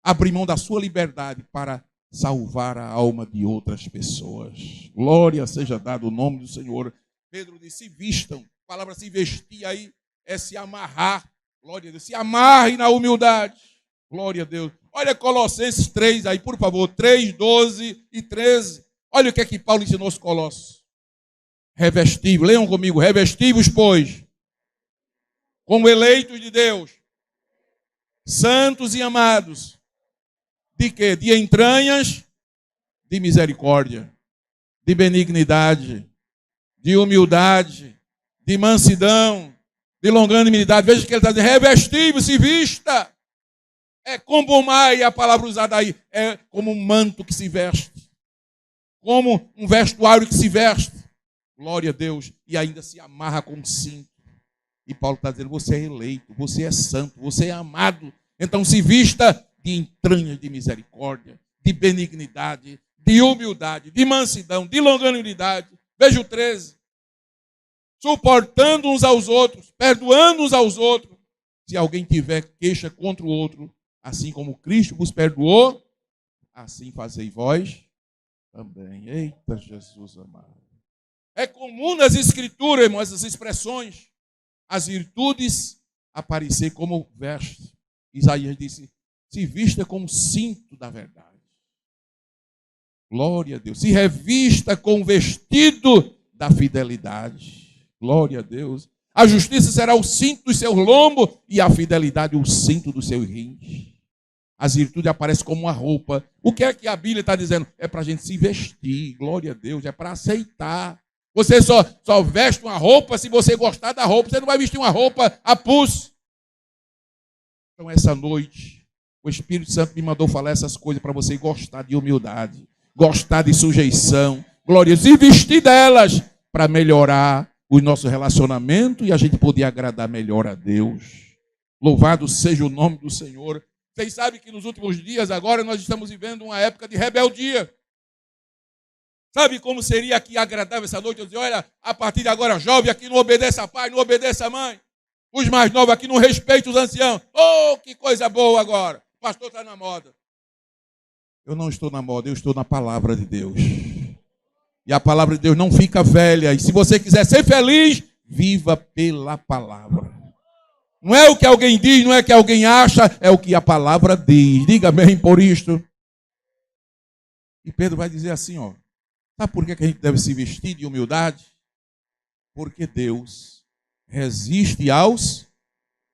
abrir mão da sua liberdade para salvar a alma de outras pessoas. Glória seja dado o nome do Senhor. Pedro disse, se vistam. A palavra se vestir aí é se amarrar. Glória a Deus. Se amarre na humildade. Glória a Deus. Olha Colossenses 3 aí, por favor. 3, 12 e 13. Olha o que é que Paulo ensinou aos Colossos. Revestivos. Leiam comigo. Revestivos, pois, como eleitos de Deus, santos e amados. De quê? De entranhas, de misericórdia, de benignidade, de humildade, de mansidão, de longanimidade. Veja que ele está dizendo, revestivos, se vista. É combomai, a palavra usada aí, é como um manto que se veste, como um vestuário que se veste. Glória a Deus. E ainda se amarra com cinto. E Paulo está dizendo, você é eleito, você é santo, você é amado. Então se vista de entranhas de misericórdia, de benignidade, de humildade, de mansidão, de longanimidade. Veja o 13. suportando uns aos outros, perdoando uns aos outros. Se alguém tiver queixa contra o outro, assim como Cristo vos perdoou, assim fazei vós também. Eita, Jesus amado. É comum nas Escrituras, irmãos, essas expressões, as virtudes aparecer como vestes. Isaías disse, se vista com o cinto da verdade. Glória a Deus. Se revista com o vestido da fidelidade. Glória a Deus. A justiça será o cinto do seu lombo e a fidelidade o cinto dos seus rins. As virtudes aparecem como uma roupa. O que é que a Bíblia está dizendo? É para a gente se vestir. Glória a Deus. É para aceitar. Você só veste uma roupa se você gostar da roupa. Você não vai vestir uma roupa a pulso. Então, essa noite, o Espírito Santo me mandou falar essas coisas para você gostar de humildade, gostar de sujeição, glória, e vestir delas para melhorar o nosso relacionamento e a gente poder agradar melhor a Deus. Louvado seja o nome do Senhor. Vocês sabem que nos últimos dias agora nós estamos vivendo uma época de rebeldia. Sabe como seria aqui agradável essa noite? Eu dizer, olha, a partir de agora, jovem aqui não obedeça a pai, não obedeça a mãe. Os mais novos aqui não respeitam os anciãos. Oh, que coisa boa agora. O pastor está na moda. Eu não estou na moda, eu estou na palavra de Deus. E a palavra de Deus não fica velha. E se você quiser ser feliz, viva pela palavra. Não é o que alguém diz, não é o que alguém acha, é o que a palavra diz. Diga bem por isto. E Pedro vai dizer assim, ó. Sabe por que a gente deve se vestir de humildade? Porque Deus resiste aos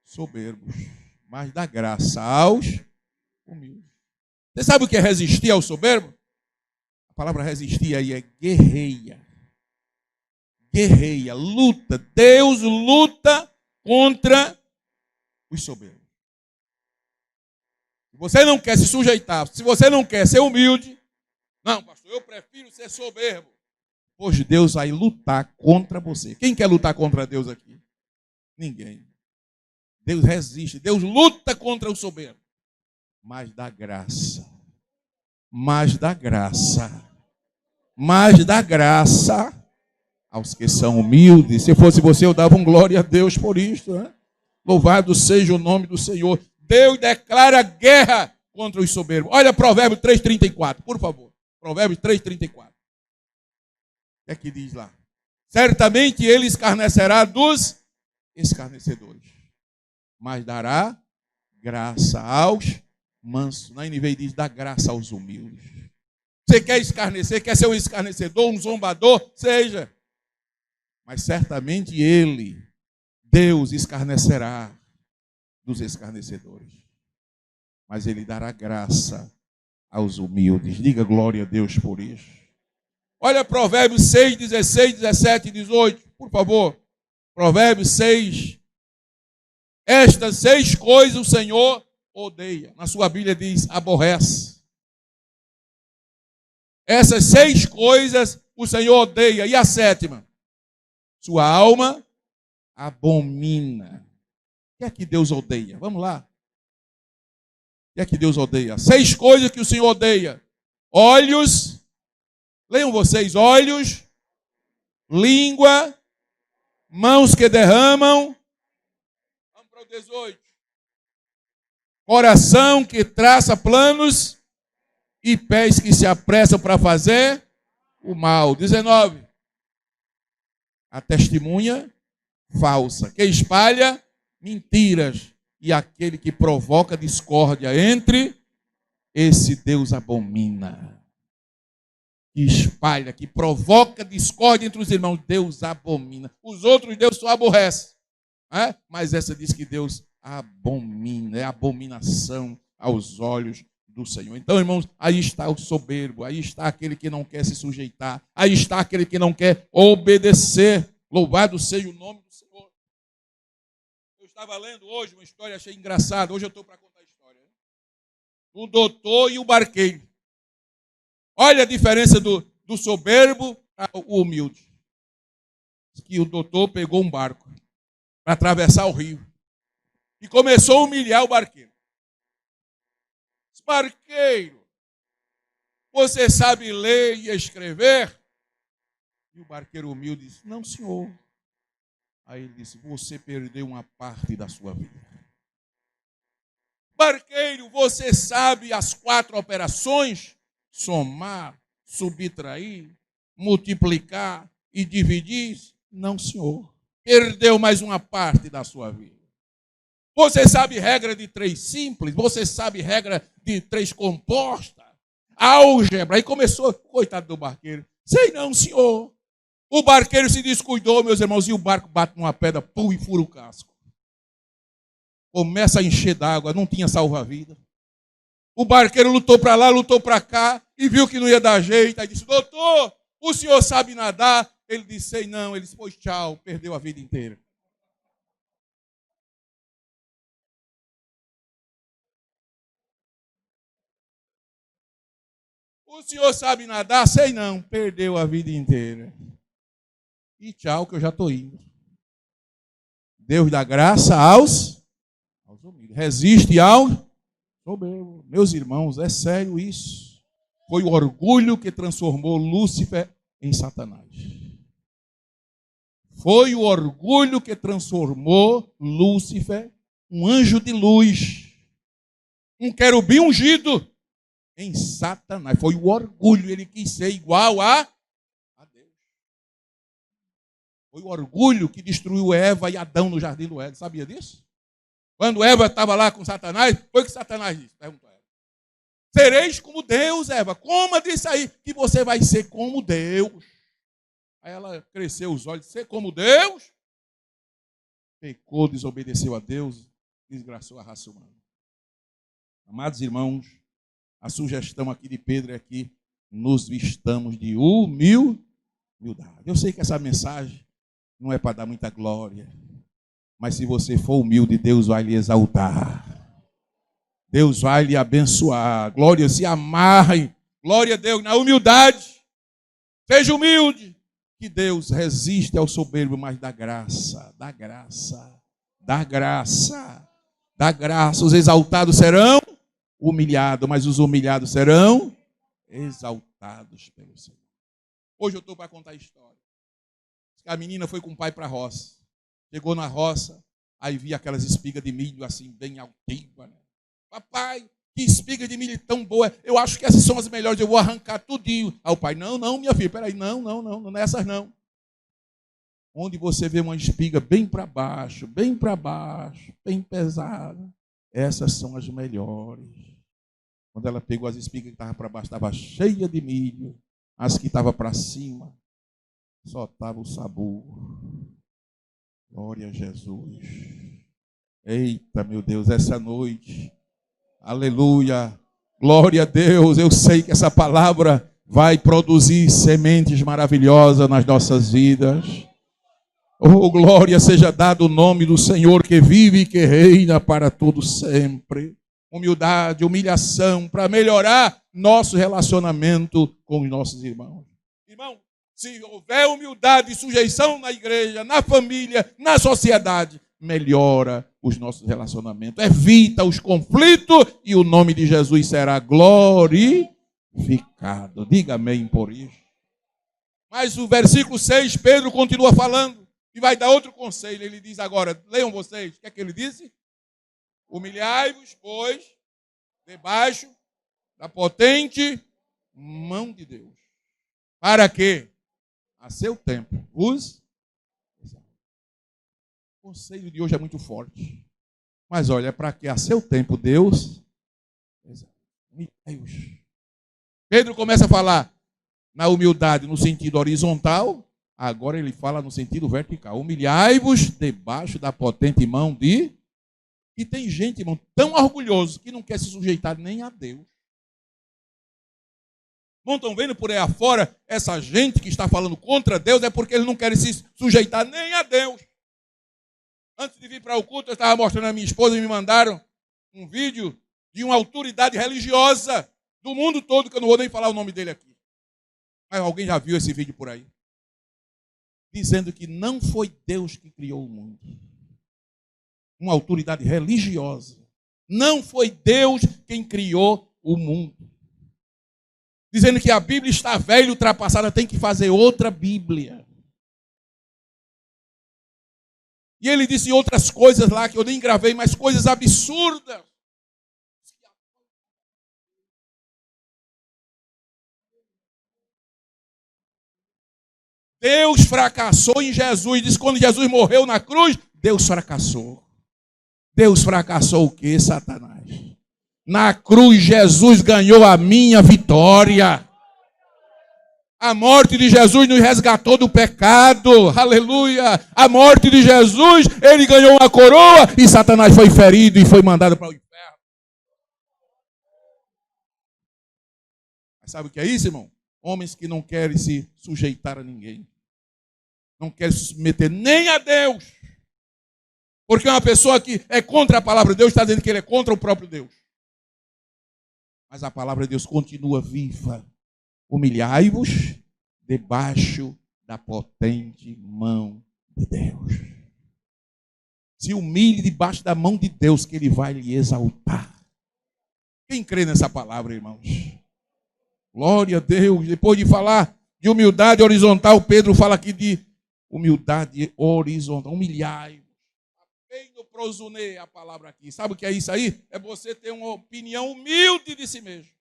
soberbos, mas dá graça aos humildes. Você sabe o que é resistir ao soberbo? A palavra resistir aí é guerreia. Guerreia, luta. Deus luta contra os soberbos. Se você não quer se sujeitar, se você não quer ser humilde, não, pastor, eu prefiro ser soberbo. Hoje Deus vai lutar contra você. Quem quer lutar contra Deus aqui? Ninguém. Deus resiste, Deus luta contra o soberbo. Mas dá graça. Mas dá graça. Mas dá graça aos que são humildes. Se fosse você, eu dava um glória a Deus por isto, né? Louvado seja o nome do Senhor. Deus declara guerra contra os soberbos. Olha Provérbios 3,34, por favor. Provérbios 3,34. O que é que diz lá? Certamente ele escarnecerá dos escarnecedores, mas dará graça aos mansos. Na NVI diz, dá graça aos humildes. Você quer escarnecer, quer ser um escarnecedor, um zombador? Seja. Mas certamente ele, Deus, escarnecerá dos escarnecedores. Mas ele dará graça aos humildes. Diga glória a Deus por isso. Olha Provérbios 6, 16, 17 e 18, por favor. Provérbios 6. Estas 6 coisas o Senhor odeia. Na sua Bíblia diz, aborrece. Essas 6 coisas o Senhor odeia. E a 7ª? Sua alma abomina. O que é que Deus odeia? Vamos lá. O que é que Deus odeia? 6 coisas que o Senhor odeia. Olhos, leiam vocês, olhos, língua, mãos que derramam. Vamos para o 18. Coração que traça planos e pés que se apressam para fazer o mal. 19. A testemunha falsa, que espalha mentiras, e aquele que provoca discórdia entre, esse Deus abomina. Que espalha, que provoca discórdia entre os irmãos, Deus abomina. Os outros Deus só aborrece, né? Mas essa diz que Deus abomina, é abominação aos olhos do Senhor. Então, irmãos, aí está o soberbo, aí está aquele que não quer se sujeitar, aí está aquele que não quer obedecer. Louvado seja o nome do Senhor. Eu estava lendo hoje uma história, achei engraçada. Hoje eu estou para contar a história. O doutor e o barqueiro. Olha a diferença do soberbo para o humilde. Que o doutor pegou um barco para atravessar o rio e começou a humilhar o barqueiro. Barqueiro, você sabe ler e escrever? E o barqueiro humilde disse, não, senhor, Aí ele disse: você perdeu uma parte da sua vida. Barqueiro, você sabe as 4 operações? Somar, subtrair, multiplicar e dividir? Não, senhor. Perdeu mais uma parte da sua vida. Você sabe regra de 3 simples? Você sabe regra de 3 composta? Álgebra. Aí começou, coitado do barqueiro. Sei não, senhor. O barqueiro se descuidou, meus irmãos, e o barco bate numa pedra, pum, e fura o casco. Começa a encher d'água, não tinha salva-vida. O barqueiro lutou para lá, lutou para cá, e viu que não ia dar jeito. Aí disse: doutor, o senhor sabe nadar? Ele disse: sei não. Ele disse: pois tchau, perdeu a vida inteira. O senhor sabe nadar? Sei não, perdeu a vida inteira. E tchau, que eu já estou indo. Deus dá graça aos humildes. Resiste ao soberbo. Meus irmãos, é sério isso. Foi o orgulho que transformou Lúcifer em Satanás. Foi o orgulho que transformou Lúcifer, um anjo de luz, um querubim ungido, em Satanás. Foi o orgulho. Ele quis ser igual a Deus. Foi o orgulho que destruiu Eva e Adão no jardim do Éden. Sabia disso? Quando Eva estava lá com Satanás, foi o que Satanás disse. Perguntou a Eva: sereis como Deus, Eva. Coma disso aí, que você vai ser como Deus. Aí ela cresceu os olhos: ser como Deus? Pecou, desobedeceu a Deus, desgraçou a raça humana. Amados irmãos, a sugestão aqui de Pedro é que nos vistamos de humildade. Eu sei que essa mensagem não é para dar muita glória, mas se você for humilde, Deus vai lhe exaltar. Deus vai lhe abençoar. Glória, se amarre. Glória a Deus na humildade. Seja humilde. Que Deus resiste ao soberbo, mas dá graça, dá graça, dá graça, dá graça. Os exaltados serão humilhados, mas os humilhados serão exaltados pelo Senhor. Hoje eu estou para contar a história. A menina foi com o pai para a roça. Chegou na roça, aí via aquelas espigas de milho assim, bem altivas. Né? Papai, que espiga de milho tão boa. Eu acho que essas são as melhores, eu vou arrancar tudinho. Aí o pai: não, minha filha, peraí, não é essas não. Onde você vê uma espiga bem para baixo, bem pesada, essas são as melhores. Quando ela pegou as espigas que estavam para baixo, estava cheia de milho. As que estavam para cima, só estava o sabor. Glória a Jesus. Eita, meu Deus, essa noite, aleluia, glória a Deus. Eu sei que essa palavra vai produzir sementes maravilhosas nas nossas vidas. Oh, glória seja dado o nome do Senhor que vive e que reina para todo sempre. Humildade, humilhação, para melhorar nosso relacionamento com os nossos irmãos. Irmão, se houver humildade e sujeição na igreja, na família, na sociedade, melhora os nossos relacionamentos, evita os conflitos e o nome de Jesus será glorificado. Diga amém por isso. Mas o versículo 6, Pedro continua falando e vai dar outro conselho. Ele diz agora, leiam vocês, o que é que ele disse? Humilhai-vos, pois, debaixo da potente mão de Deus. Para quê? A seu tempo. O conselho de hoje é muito forte. Mas olha, para que a seu tempo Deus... Pedro começa a falar na humildade no sentido horizontal, agora ele fala no sentido vertical. Humilhai-vos debaixo da potente mão de... E tem gente, irmão, tão orgulhoso que não quer se sujeitar nem a Deus. Não estão vendo por aí afora essa gente que está falando contra Deus, é porque eles não querem se sujeitar nem a Deus. Antes de vir para o culto, eu estava mostrando a minha esposa e me mandaram um vídeo de uma autoridade religiosa do mundo todo, que eu não vou nem falar o nome dele aqui. Mas alguém já viu esse vídeo por aí? Dizendo que não foi Deus que criou o mundo. Uma autoridade religiosa. Não foi Deus quem criou o mundo. Dizendo que a Bíblia está velha, ultrapassada, tem que fazer outra Bíblia. E ele disse outras coisas lá que eu nem gravei, mas coisas absurdas. Deus fracassou em Jesus. Diz que quando Jesus morreu na cruz, Deus fracassou. Deus fracassou o quê, Satanás? Na cruz, Jesus ganhou a minha vitória. A morte de Jesus nos resgatou do pecado. Aleluia. A morte de Jesus, ele ganhou uma coroa e Satanás foi ferido e foi mandado para o inferno. Mas sabe o que é isso, irmão? Homens que não querem se sujeitar a ninguém. Não querem se submeter nem a Deus. Porque uma pessoa que é contra a palavra de Deus está dizendo que ele é contra o próprio Deus. Mas a palavra de Deus continua viva. Humilhai-vos debaixo da potente mão de Deus. Se humilhe debaixo da mão de Deus, que ele vai lhe exaltar. Quem crê nessa palavra, irmãos? Glória a Deus. Depois de falar de humildade horizontal, Pedro fala aqui de humildade horizontal. Humilhai-vos. Bem no prosune a palavra aqui. Sabe o que é isso aí? É você ter uma opinião humilde de si mesmo.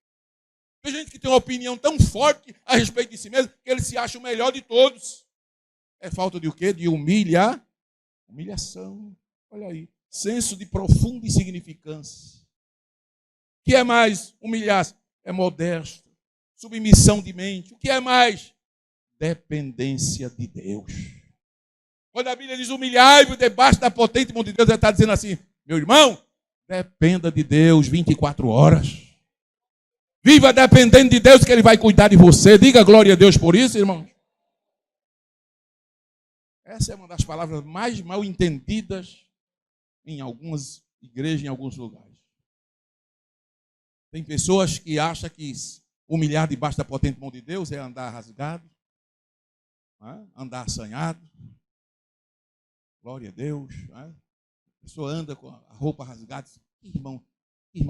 Tem gente que tem uma opinião tão forte a respeito de si mesmo que ele se acha o melhor de todos. É falta de o quê? De humilhação. Olha aí. Senso de profunda insignificância. O que é mais humilhar? É modesto. Submissão de mente. O que é mais? Dependência de Deus. Quando a Bíblia diz humilhai-vos debaixo da potente mão de Deus, ela está dizendo assim, meu irmão, dependa de Deus 24 horas. Viva dependendo de Deus que Ele vai cuidar de você. Diga glória a Deus por isso, irmãos. Essa é uma das palavras mais mal entendidas em algumas igrejas, em alguns lugares. Tem pessoas que acham que humilhar debaixo da potente mão de Deus é andar rasgado, andar assanhado. Glória a Deus. A pessoa anda com a roupa rasgada. Que irmão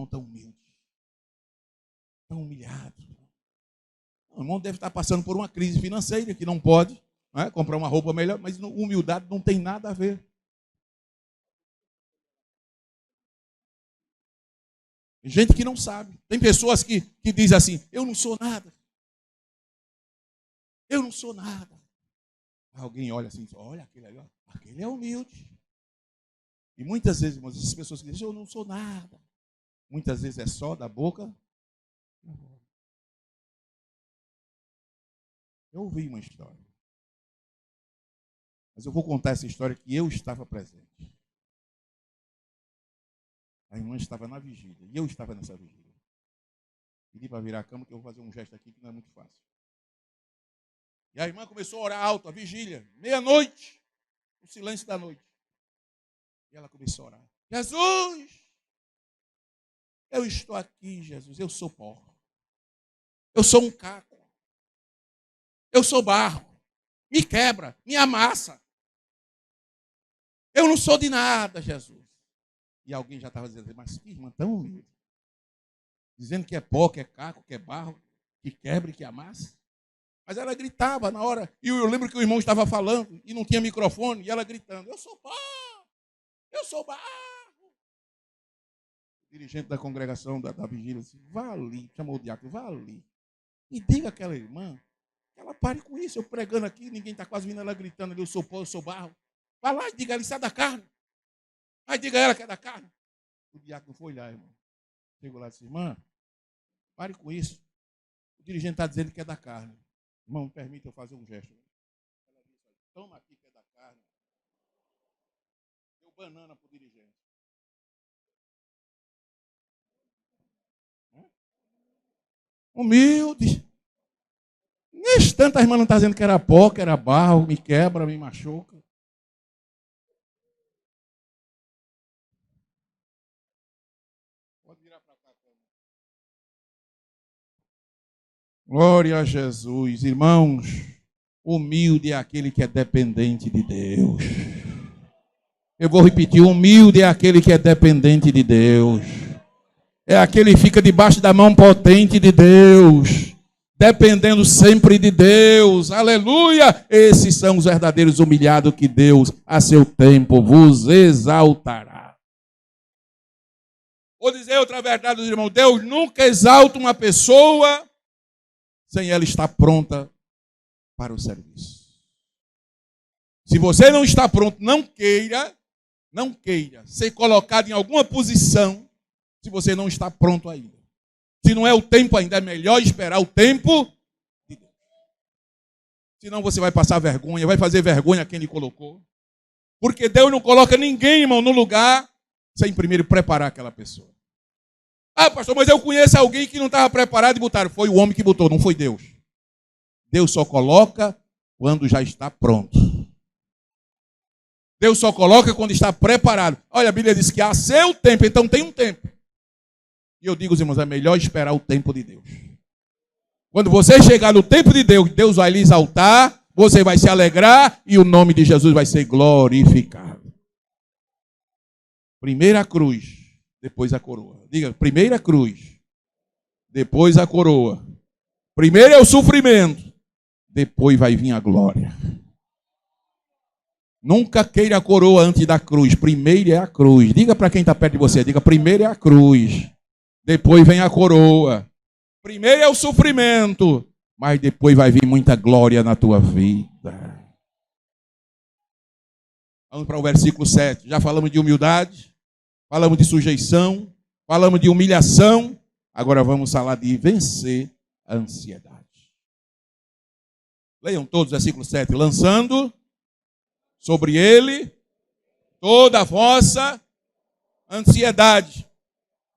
tão humilde. Tão humilhado. O irmão deve estar passando por uma crise financeira que não pode comprar uma roupa melhor, mas humildade não tem nada a ver. Tem gente que não sabe. Tem pessoas que dizem assim, eu não sou nada. Eu não sou nada. Alguém olha assim, olha aquele ali, aquele é humilde. E muitas vezes, irmãos, essas pessoas que dizem, eu não sou nada. Muitas vezes é só da boca. Eu ouvi uma história. Mas eu vou contar essa história que eu estava presente. A irmã estava na vigília. E eu estava nessa vigília. Pedi para virar a cama que eu vou fazer um gesto aqui que não é muito fácil. E a irmã começou a orar alto, a vigília. Meia-noite. O silêncio da noite. E ela começou a orar. Jesus! Eu estou aqui, Jesus. Eu sou pó. Eu sou um caco. Eu sou barro. Me quebra, me amassa. Eu não sou de nada, Jesus. E alguém já estava dizendo, mas que irmã tão humilde. Dizendo que é pó, que é caco, que é barro, que quebra e que amassa. Mas ela gritava na hora. E eu lembro que o irmão estava falando e não tinha microfone. E ela gritando, eu sou pó, eu sou barro. O dirigente da congregação da vigília disse, vá ali, chamou o diácono, vá ali. E diga àquela irmã que ela pare com isso. Eu pregando aqui, ninguém está quase vindo ela gritando ali, eu sou pó, eu sou barro. Vá lá e diga ela, isso é da carne. Aí diga a ela que é da carne. O diácono foi lá, irmão. Chegou lá e disse, irmã, pare com isso. O dirigente está dizendo que é da carne. Irmão, permita eu fazer um gesto. Ela disse, toma aqui que é da carne. Deu banana para o dirigente. Humilde. Nesse tanto a irmã não está dizendo que era pó, que era barro, me quebra, me machuca. Pode virar para cá. Glória a Jesus. Irmãos, humilde é aquele que é dependente de Deus. Eu vou repetir, humilde é aquele que é dependente de Deus. É aquele que fica debaixo da mão potente de Deus. dependendo sempre de Deus. Aleluia! Esses são os verdadeiros humilhados que Deus, a seu tempo, vos exaltará. Vou dizer outra verdade, irmão. Deus nunca exalta uma pessoa sem ela estar pronta para o serviço. Se você não está pronto, não queira ser colocado em alguma posição se você não está pronto ainda. Se não é o tempo ainda, é melhor esperar o tempo de Deus. Senão você vai passar vergonha, vai fazer vergonha a quem lhe colocou. Porque Deus não coloca ninguém, irmão, no lugar sem primeiro preparar aquela pessoa. Ah, pastor, mas eu conheço alguém que não estava preparado e botaram. Foi o homem que botou, não foi Deus. Deus só coloca quando já está pronto. Deus só coloca quando está preparado. Olha, a Bíblia diz que há seu tempo, então tem um tempo. E eu digo, irmãos, é melhor esperar o tempo de Deus. Quando você chegar no tempo de Deus, Deus vai lhe exaltar, você vai se alegrar e o nome de Jesus vai ser glorificado. Primeiro a cruz, depois a coroa. Diga, primeiro a cruz, depois a coroa. Primeiro é o sofrimento, depois vai vir a glória. Nunca queira a coroa antes da cruz. Primeiro é a cruz. Diga para quem está perto de você. Diga, primeiro é a cruz. Depois vem a coroa. Primeiro é o sofrimento. Mas depois vai vir muita glória na tua vida. Vamos para o versículo 7. Já falamos de humildade. Falamos de sujeição. Falamos de humilhação. Agora vamos falar de vencer a ansiedade. Leiam todos o versículo 7. Lançando sobre ele toda a vossa ansiedade,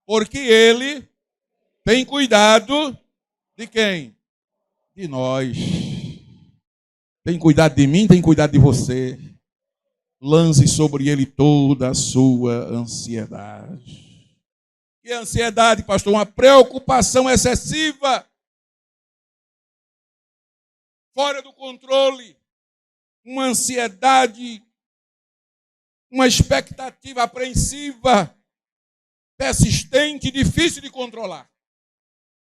porque ele tem cuidado de quem? De nós. Tem cuidado de mim, tem cuidado de você. Lance sobre ele toda a sua ansiedade. E a ansiedade, pastor? Uma preocupação excessiva, fora do controle. Uma ansiedade, uma expectativa apreensiva, persistente, difícil de controlar.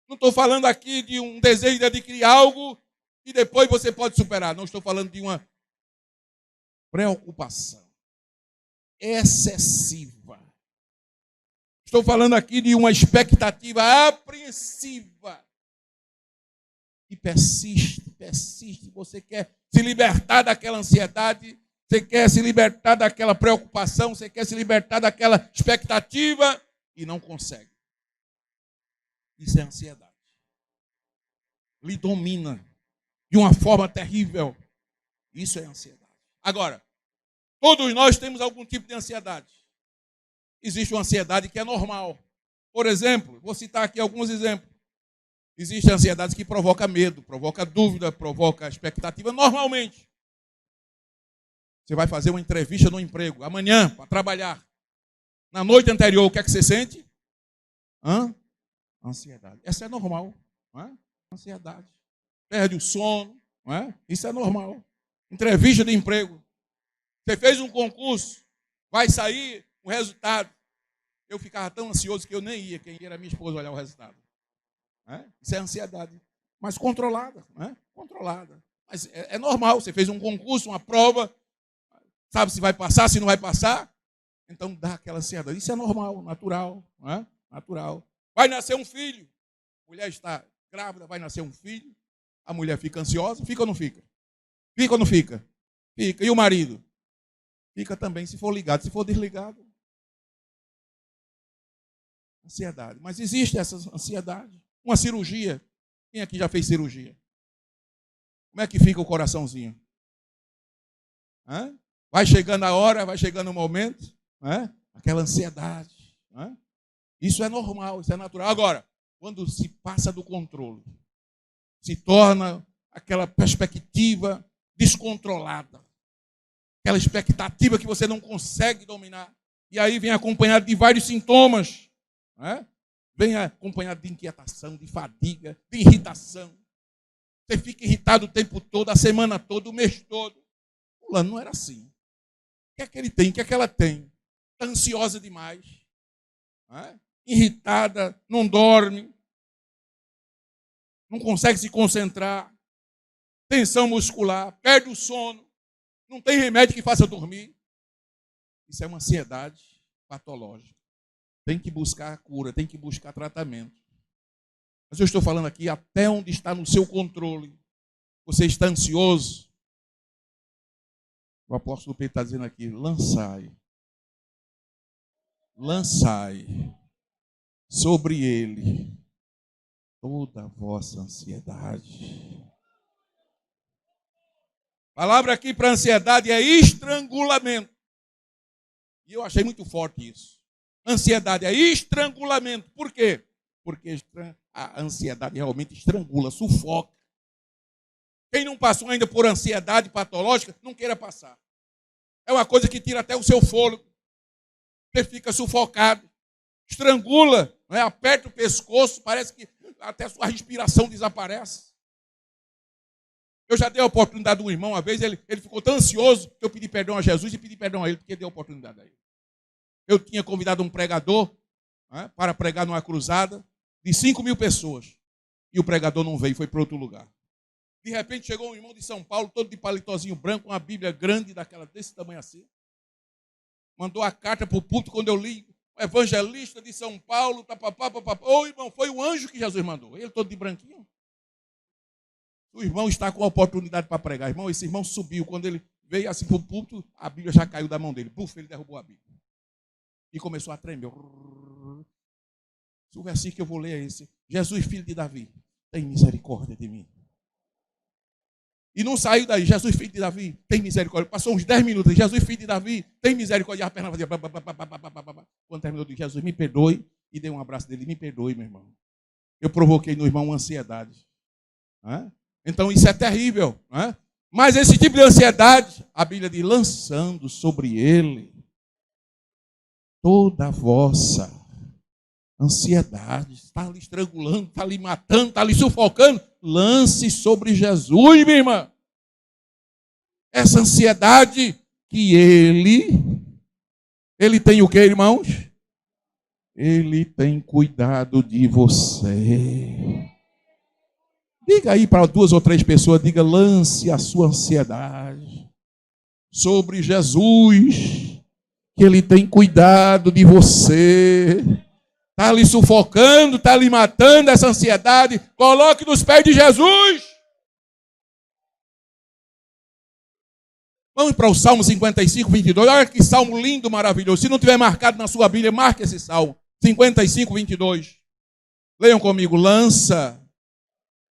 Não estou falando aqui de um desejo de adquirir algo e depois você pode superar. Não estou falando de uma preocupação excessiva. Estou falando aqui de uma expectativa apreensiva. E persiste. Você quer se libertar daquela ansiedade, você quer se libertar daquela preocupação, você quer se libertar daquela expectativa e não consegue. Isso é ansiedade. Lhe domina de uma forma terrível. Isso é ansiedade. Agora, todos nós temos algum tipo de ansiedade. Existe uma ansiedade que é normal. Por exemplo, vou citar aqui alguns exemplos. Existe ansiedade que provoca medo, provoca dúvida, provoca expectativa normalmente. Você vai fazer uma entrevista no emprego, amanhã, para trabalhar. Na noite anterior, o que é que você sente? Ansiedade. Essa é normal. Não é? Ansiedade. Perde o sono. Não é? Isso é normal. Entrevista de emprego. Você fez um concurso, vai sair o resultado. Eu ficava tão ansioso que eu nem ia. Quem ia era minha esposa olhar o resultado. Isso é ansiedade, mas controlada, controlada. Mas é normal, você fez um concurso, uma prova, sabe se vai passar, se não vai passar, então dá aquela ansiedade. Isso é normal, natural, natural. Vai nascer um filho, a mulher está grávida, vai nascer um filho, a mulher fica ansiosa, fica ou não fica? Fica ou não fica? Fica. E o marido? Fica também, se for ligado, se for desligado. Ansiedade. Mas existe essa ansiedade. Uma cirurgia. Quem aqui já fez cirurgia? Como é que fica o coraçãozinho? Vai chegando a hora, vai chegando o momento, aquela ansiedade. Isso é normal, isso é natural. Agora, quando se passa do controle, se torna aquela perspectiva descontrolada, aquela expectativa que você não consegue dominar, e aí vem acompanhado de vários sintomas, vem acompanhado de inquietação, de fadiga, de irritação. Você fica irritado o tempo todo, a semana toda, o mês todo. Fulano não era assim. O que é que ele tem? O que é que ela tem? Está ansiosa demais. Irritada, não dorme. não consegue se concentrar, tensão muscular, perde o sono, não tem remédio que faça dormir. Isso é uma ansiedade patológica. Tem que buscar cura, tem que buscar tratamento. Mas eu estou falando aqui até onde está no seu controle. Você está ansioso? O apóstolo Pedro está dizendo aqui, lançai sobre ele toda a vossa ansiedade. A palavra aqui para ansiedade é estrangulamento. E eu achei muito forte isso. Ansiedade é estrangulamento. Por quê? Porque a ansiedade realmente estrangula, sufoca. Quem não passou ainda por ansiedade patológica, não queira passar. É uma coisa que tira até o seu fôlego. Você fica sufocado, estrangula, não é? Aperta o pescoço, parece que até a sua respiração desaparece. Eu já dei a oportunidade de um irmão, uma vez, ele ficou tão ansioso que eu pedi perdão a Jesus e pedi perdão a ele, porque dei a oportunidade a ele. Eu tinha convidado um pregador, né, para pregar numa cruzada de 5.000 pessoas. E o pregador não veio, foi para outro lugar. De repente chegou um irmão de São Paulo, todo de paletózinho branco, uma Bíblia grande, desse tamanho assim. Mandou a carta para o púlpito, quando eu li, evangelista de São Paulo, papapá. Ô irmão, foi o anjo que Jesus mandou. Ele todo de branquinho. O irmão está com a oportunidade para pregar. Irmão, esse irmão subiu. Quando ele veio assim para o púlpito, a Bíblia já caiu da mão dele. Puf, ele derrubou a Bíblia. E começou a tremer. O versículo que eu vou ler é esse. Jesus, filho de Davi, tem misericórdia de mim. E não saiu daí. Jesus, filho de Davi, tem misericórdia. Passou uns 10 minutos. Jesus, filho de Davi, tem misericórdia. E a perna fazia... Quando terminou, eu disse, Jesus, me perdoe. E dei um abraço dele. Me perdoe, meu irmão. Eu provoquei no irmão uma ansiedade. Então isso é terrível. Mas esse tipo de ansiedade, a Bíblia diz, lançando sobre ele toda a vossa ansiedade. Está lhe estrangulando, está lhe matando, está lhe sufocando. Lance sobre Jesus, minha irmã. Essa ansiedade que ele tem o que, irmãos? Ele tem cuidado de você. Diga aí para 2 ou 3 pessoas, diga, lance a sua ansiedade sobre Jesus, que ele tem cuidado de você. Está lhe sufocando, está lhe matando essa ansiedade. Coloque nos pés de Jesus. Vamos para o Salmo 55, 22. Olha que salmo lindo, maravilhoso. Se não tiver marcado na sua Bíblia, marque esse salmo. 55, 22. Leiam comigo. Lança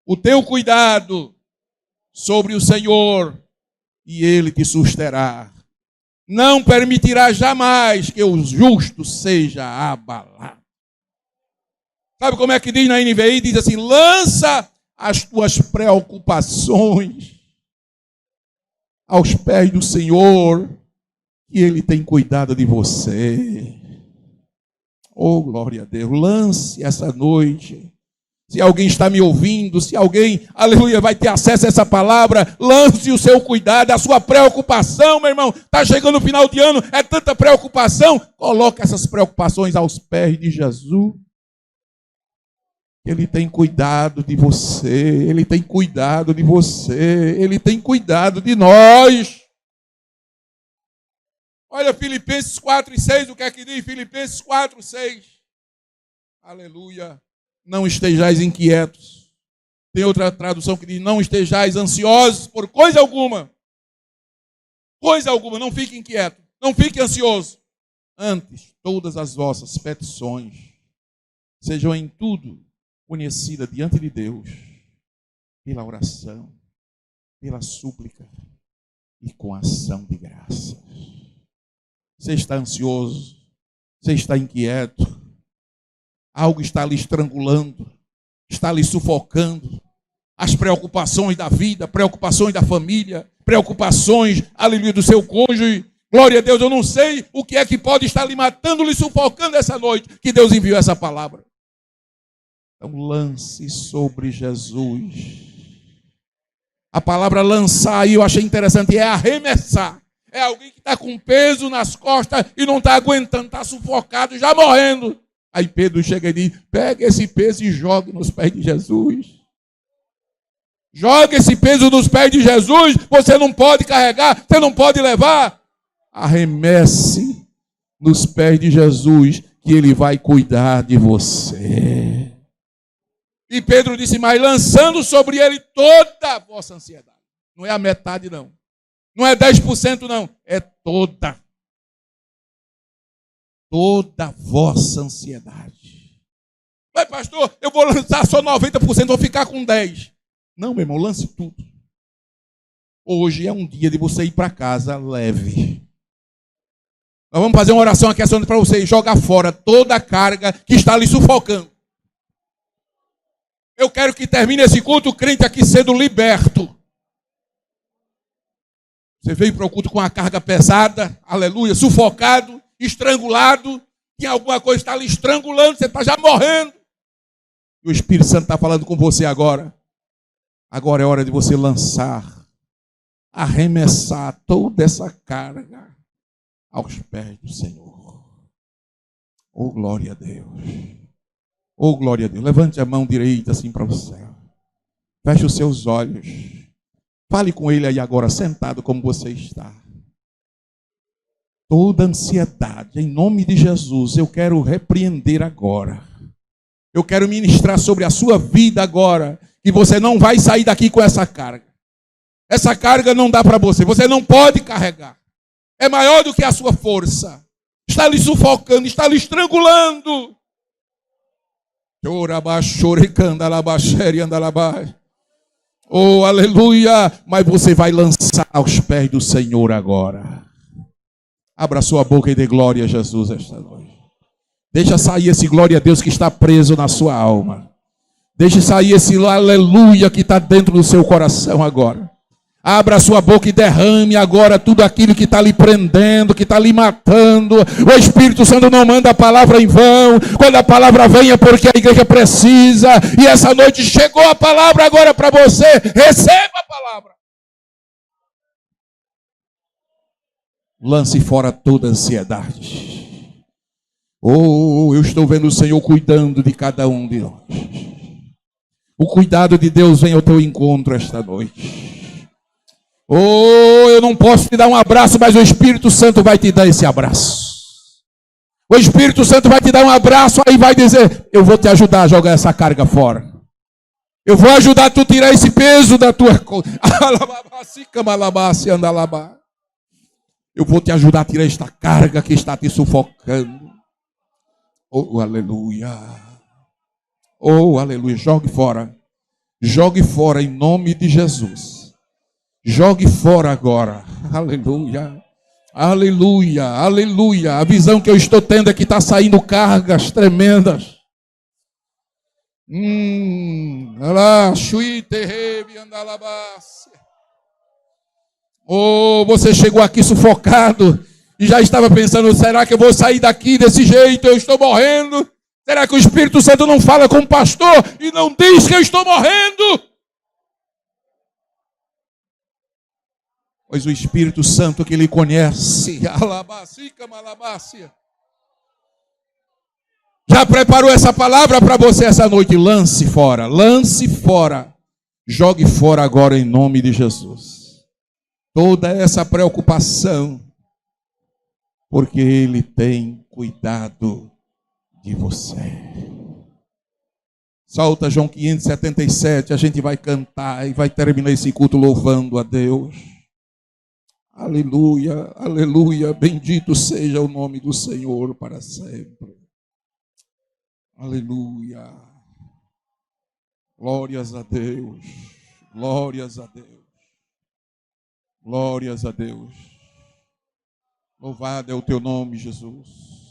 o teu cuidado sobre o Senhor e ele te susterá. Não permitirá jamais que o justo seja abalado. Sabe como é que diz na NVI? Diz assim, lança as tuas preocupações aos pés do Senhor, que ele tem cuidado de você. Oh, glória a Deus. Lance essa noite. Se alguém está me ouvindo, se alguém, aleluia, vai ter acesso a essa palavra, lance o seu cuidado, a sua preocupação, meu irmão. Está chegando o final de ano, é tanta preocupação. Coloque essas preocupações aos pés de Jesus. Ele tem cuidado de você, ele tem cuidado de você, ele tem cuidado de nós. Olha Filipenses 4:6, o que é que diz Filipenses 4:6? Aleluia. Não estejais inquietos. Tem outra tradução que diz, não estejais ansiosos por coisa alguma. Coisa alguma, não fique inquieto, não fique ansioso. Antes, todas as vossas petições sejam em tudo conhecida diante de Deus, pela oração, pela súplica e com ação de graças. Você está ansioso, você está inquieto, algo está lhe estrangulando, está lhe sufocando, as preocupações da vida, preocupações da família, preocupações, aleluia, do seu cônjuge. Glória a Deus, eu não sei o que é que pode estar lhe matando, lhe sufocando essa noite, que Deus enviou essa palavra. Então lance sobre Jesus. A palavra lançar aí eu achei interessante, é arremessar. É alguém que está com peso nas costas e não está aguentando, está sufocado, já morrendo. Aí Pedro chega e diz, pega esse peso e joga nos pés de Jesus. Joga esse peso nos pés de Jesus. Você não pode carregar, você não pode levar. Arremesse nos pés de Jesus, que Ele vai cuidar de você. E Pedro disse, mas lançando sobre Ele toda a vossa ansiedade. Não é a metade, não. Não é 10%, não. É toda. Toda a vossa ansiedade. Mas, pastor, eu vou lançar só 90%, vou ficar com 10%. Não, meu irmão, lance tudo. Hoje é um dia de você ir para casa leve. Nós vamos fazer uma oração aqui para você jogar fora toda a carga que está lhe sufocando. Eu quero que termine esse culto, o crente aqui sendo liberto. Você veio para o culto com a carga pesada, aleluia, sufocado, estrangulado, que alguma coisa está lhe estrangulando, você está já morrendo. E o Espírito Santo está falando com você agora. Agora é hora de você lançar, arremessar toda essa carga aos pés do Senhor. Oh, glória a Deus. Oh, glória a Deus. Levante a mão direita assim para o céu. Feche os seus olhos. Fale com Ele aí agora, sentado como você está. Toda ansiedade, em nome de Jesus, eu quero repreender agora. Eu quero ministrar sobre a sua vida agora. E você não vai sair daqui com essa carga. Essa carga não dá para você. Você não pode carregar. É maior do que a sua força. Está lhe sufocando, está lhe estrangulando. Oh, aleluia. Mas você vai lançar aos pés do Senhor agora. Abra sua boca e dê glória a Jesus esta noite. Deixa sair esse glória a Deus que está preso na sua alma. Deixe sair esse aleluia que está dentro do seu coração agora. Abra a sua boca e derrame agora tudo aquilo que está lhe prendendo, que está lhe matando. O Espírito Santo não manda a palavra em vão. Quando a palavra vem é porque a igreja precisa. E essa noite chegou a palavra agora para você. Receba a palavra. Lance fora toda ansiedade. Oh, eu estou vendo o Senhor cuidando de cada um de nós. O cuidado de Deus vem ao teu encontro esta noite. Oh, eu não posso te dar um abraço, mas o Espírito Santo vai te dar esse abraço. O Espírito Santo vai te dar um abraço, aí vai dizer, eu vou te ajudar a jogar essa carga fora. Eu vou ajudar tu a tirar esse peso da tua coisa. Eu vou te ajudar a tirar esta carga que está te sufocando. Oh, aleluia. Oh, aleluia. Jogue fora. Jogue fora em nome de Jesus. Jogue fora agora. Aleluia. Aleluia. Aleluia. A visão que eu estou tendo é que está saindo cargas tremendas. Oh, você chegou aqui sufocado e já estava pensando, será que eu vou sair daqui desse jeito? Eu estou morrendo. Será que o Espírito Santo não fala com o pastor e não diz que eu estou morrendo? Pois o Espírito Santo que lhe conhece, já preparou essa palavra para você essa noite. Lance fora, jogue fora agora em nome de Jesus. Toda essa preocupação, porque Ele tem cuidado de você. Solta João 577, a gente vai cantar e vai terminar esse culto louvando a Deus. Aleluia, aleluia, bendito seja o nome do Senhor para sempre. Aleluia. Glórias a Deus, glórias a Deus, glórias a Deus. Louvado é o teu nome, Jesus.